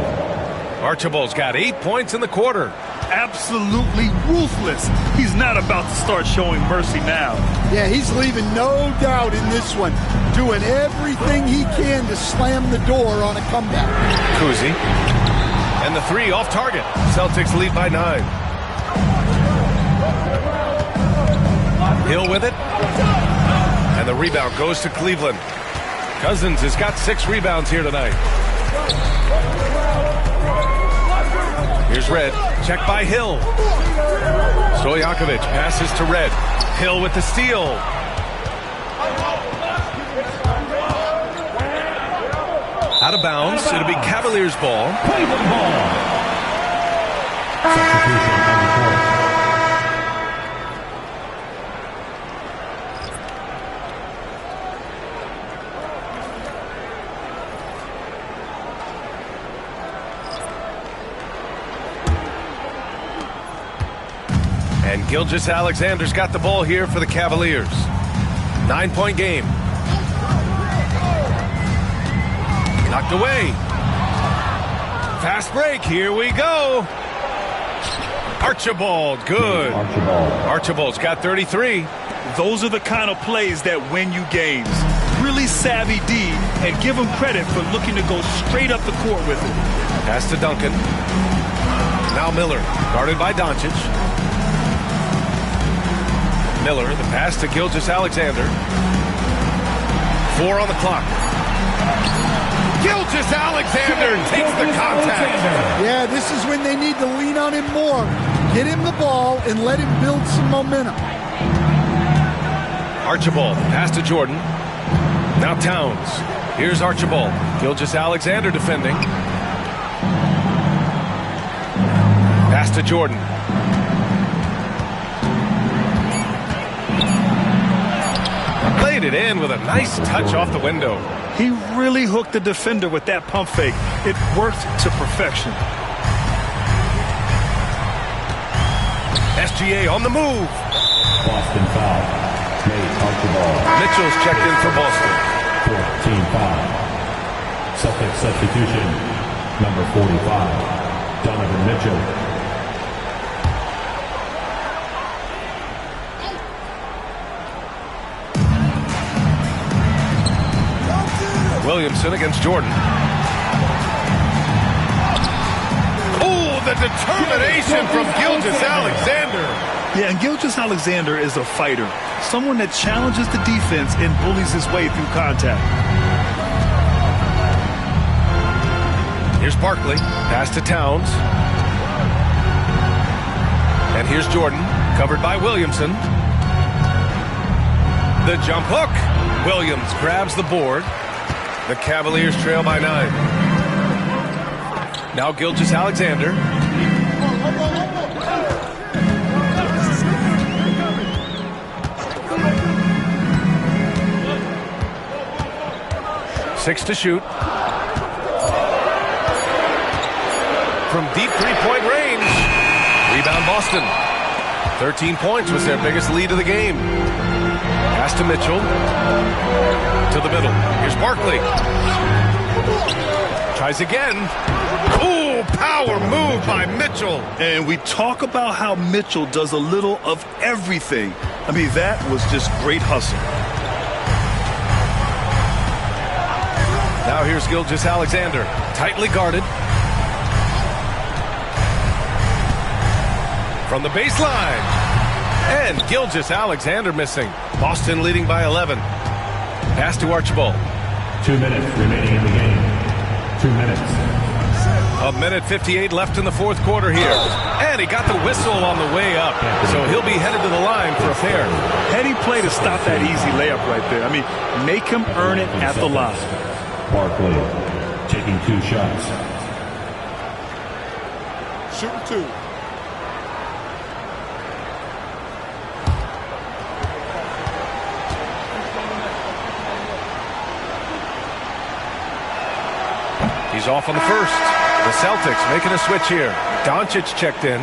Archibald's got 8 points in the quarter. Absolutely ruthless. He's not about to start showing mercy now. Yeah, he's leaving no doubt in this one. Doing everything he can to slam the door on a comeback. Kuzi. And the 3 off target. Celtics lead by 9. Hill with it. And the rebound goes to Cleveland. Cousins has got 6 rebounds here tonight. Here's Red. Check by Hill. Stojakovic passes to Red. Hill with the steal. Out of bounds. It'll be Cavaliers ball. Cleveland ball. And Gilgeous-Alexander's got the ball here for the Cavaliers. 9-point game. Knocked away. Fast break. Here we go. Archibald. Good. Archibald's got 33. Those are the kind of plays that win you games. Really savvy D, and give him credit for looking to go straight up the court with it. Pass to Duncan. Now Miller. Guarded by Doncic. Miller, the pass to Gilgeous-Alexander. 4 on the clock. Gilgeous-Alexander takes the contact. Yeah, this is when they need to lean on him more. Get him the ball and let him build some momentum. Archibald, pass to Jordan. Now Towns. Here's Archibald. Gilgeous-Alexander defending. Pass to Jordan. Laid it in with a nice touch off the window. He really hooked the defender with that pump fake. It worked to perfection. SGA on the move. Boston foul. Nate Archibald. Mitchell's checked in for Boston. 14 foul. Celtics substitution. Number 45. Donovan Mitchell. Williamson against Jordan. Oh, the determination from Gilgeous-Alexander. Yeah, and Gilgeous-Alexander is a fighter. Someone that challenges the defense and bullies his way through contact. Here's Barkley. Pass to Towns. And here's Jordan. Covered by Williamson. The jump hook. Williams grabs the board. The Cavaliers trail by 9. Now Gilgeous-Alexander. Six to shoot. From deep three-point range. Rebound Boston. 13 points was their biggest lead of the game. Pass to Mitchell. To the middle. Here's Barkley. Tries again. Ooh, power move by Mitchell. And we talk about how Mitchell does a little of everything. I mean, that was just great hustle. Now here's Gilgeous-Alexander. Tightly guarded. From the baseline. And Gilgeous Alexander missing. Boston leading by 11. Pass to Archibald. 2 minutes remaining in the game. 2 minutes. A minute 58 left in the fourth quarter here. And he got the whistle on the way up. So he'll be headed to the line for a fair. Heady play to stop that easy layup right there. I mean, make him earn it at the line. Barkley taking 2 shots. Shooting 2. He's off on the first. The Celtics making a switch here. Doncic checked in.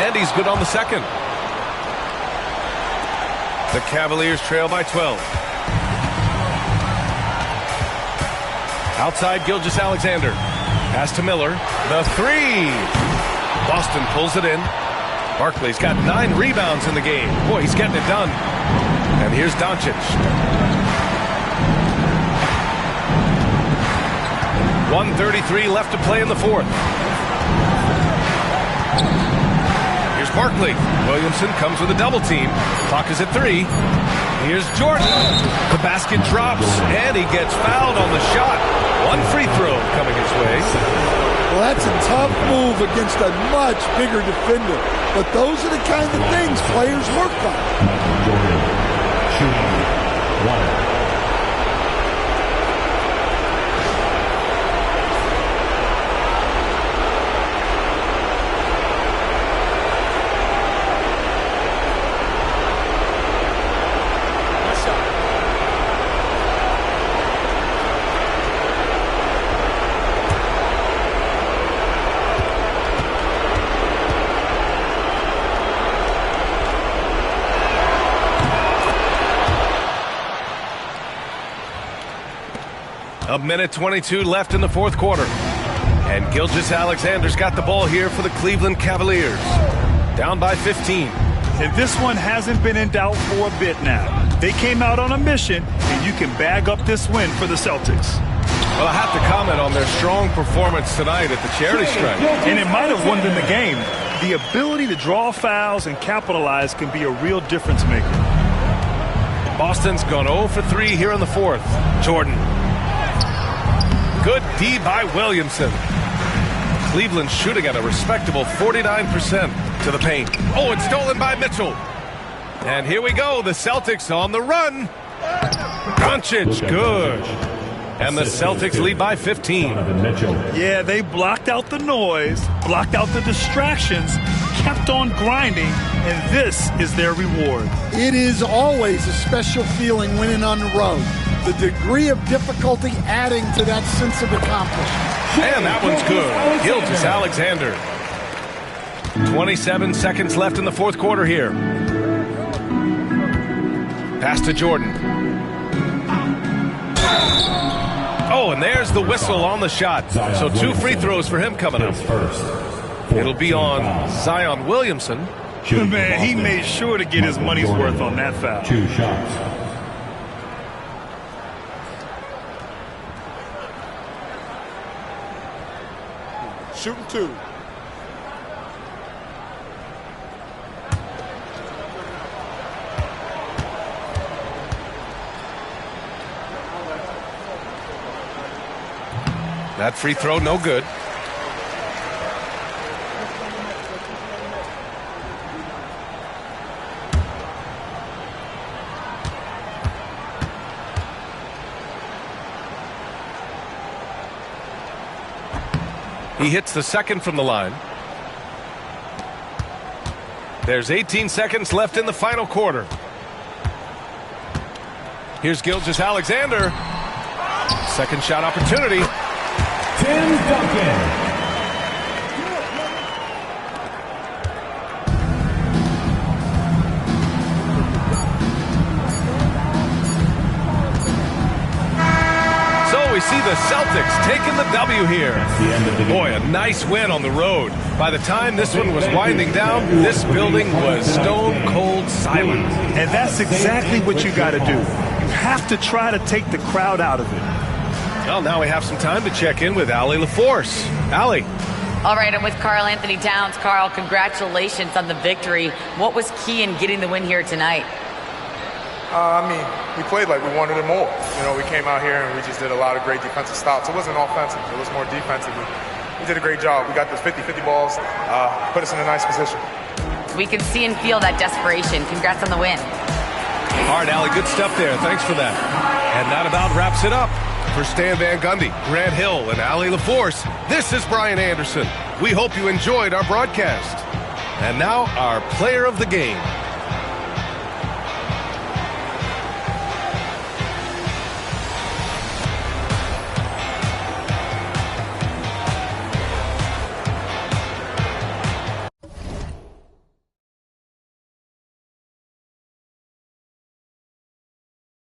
And he's good on the second. The Cavaliers trail by 12. Outside Gilgeous Alexander. Pass to Miller. The three. Boston pulls it in. Barkley's got 9 rebounds in the game. Boy, he's getting it done. And here's Doncic. 1:33 left to play in the fourth. Here's Barkley. Williamson comes with a double team. Clock is at 3. Here's Jordan. The basket drops, and he gets fouled on the shot. 1 free throw coming his way. Well, that's a tough move against a much bigger defender. But those are the kind of things players work on. Jordan shooting 1. A minute 22 left in the fourth quarter. And Gilgeous Alexander's got the ball here for the Cleveland Cavaliers. Down by 15. And this one hasn't been in doubt for a bit now. They came out on a mission, and you can bag up this win for the Celtics. Well, I have to comment on their strong performance tonight at the charity stripe. And it might have won them the game. The ability to draw fouls and capitalize can be a real difference maker. Boston's gone 0 for 3 here in the fourth. Jordan. Good D by Williamson. Cleveland shooting at a respectable 49% to the paint. Oh, it's stolen by Mitchell. And here we go. The Celtics on the run. Doncic, good. And the Celtics lead by 15. Yeah, they blocked out the noise, blocked out the distractions, kept on grinding, and this is their reward. It is always a special feeling winning on the road. The degree of difficulty adding to that sense of accomplishment. And that one's good. Gilgeous Alexander. 27 seconds left in the fourth quarter here. Pass to Jordan. Oh, and there's the whistle on the shot. So 2 free throws for him coming up. It'll be on Zion Williamson. Man, he made sure to get his money's worth on that foul. 2 shots. Shooting 2. That free throw, no good. He hits the second from the line. There's 18 seconds left in the final quarter. Here's Gilgeous Alexander. Second shot opportunity. Tim Duncan. So we see the Celtics taking the W here. Boy, a nice win on the road. By the time this one was winding down, this building was stone cold silent. And that's exactly what you got to do. You have to try to take the crowd out of it. Well, now we have some time to check in with Allie LaForce. Allie. All right, I'm with Karl Anthony Towns. Karl, congratulations on the victory. What was key in getting the win here tonight? We played like we wanted it more. We came out here and we just did a lot of great defensive stops. It wasn't offensive. It was more defensive. We did a great job. We got those 50-50 balls, put us in a nice position. We can see and feel that desperation. Congrats on the win. All right, Allie, good stuff there. Thanks for that. And that about wraps it up. For Stan Van Gundy, Grant Hill, and Allie LaForce, this is Brian Anderson. We hope you enjoyed our broadcast. And now, our player of the game.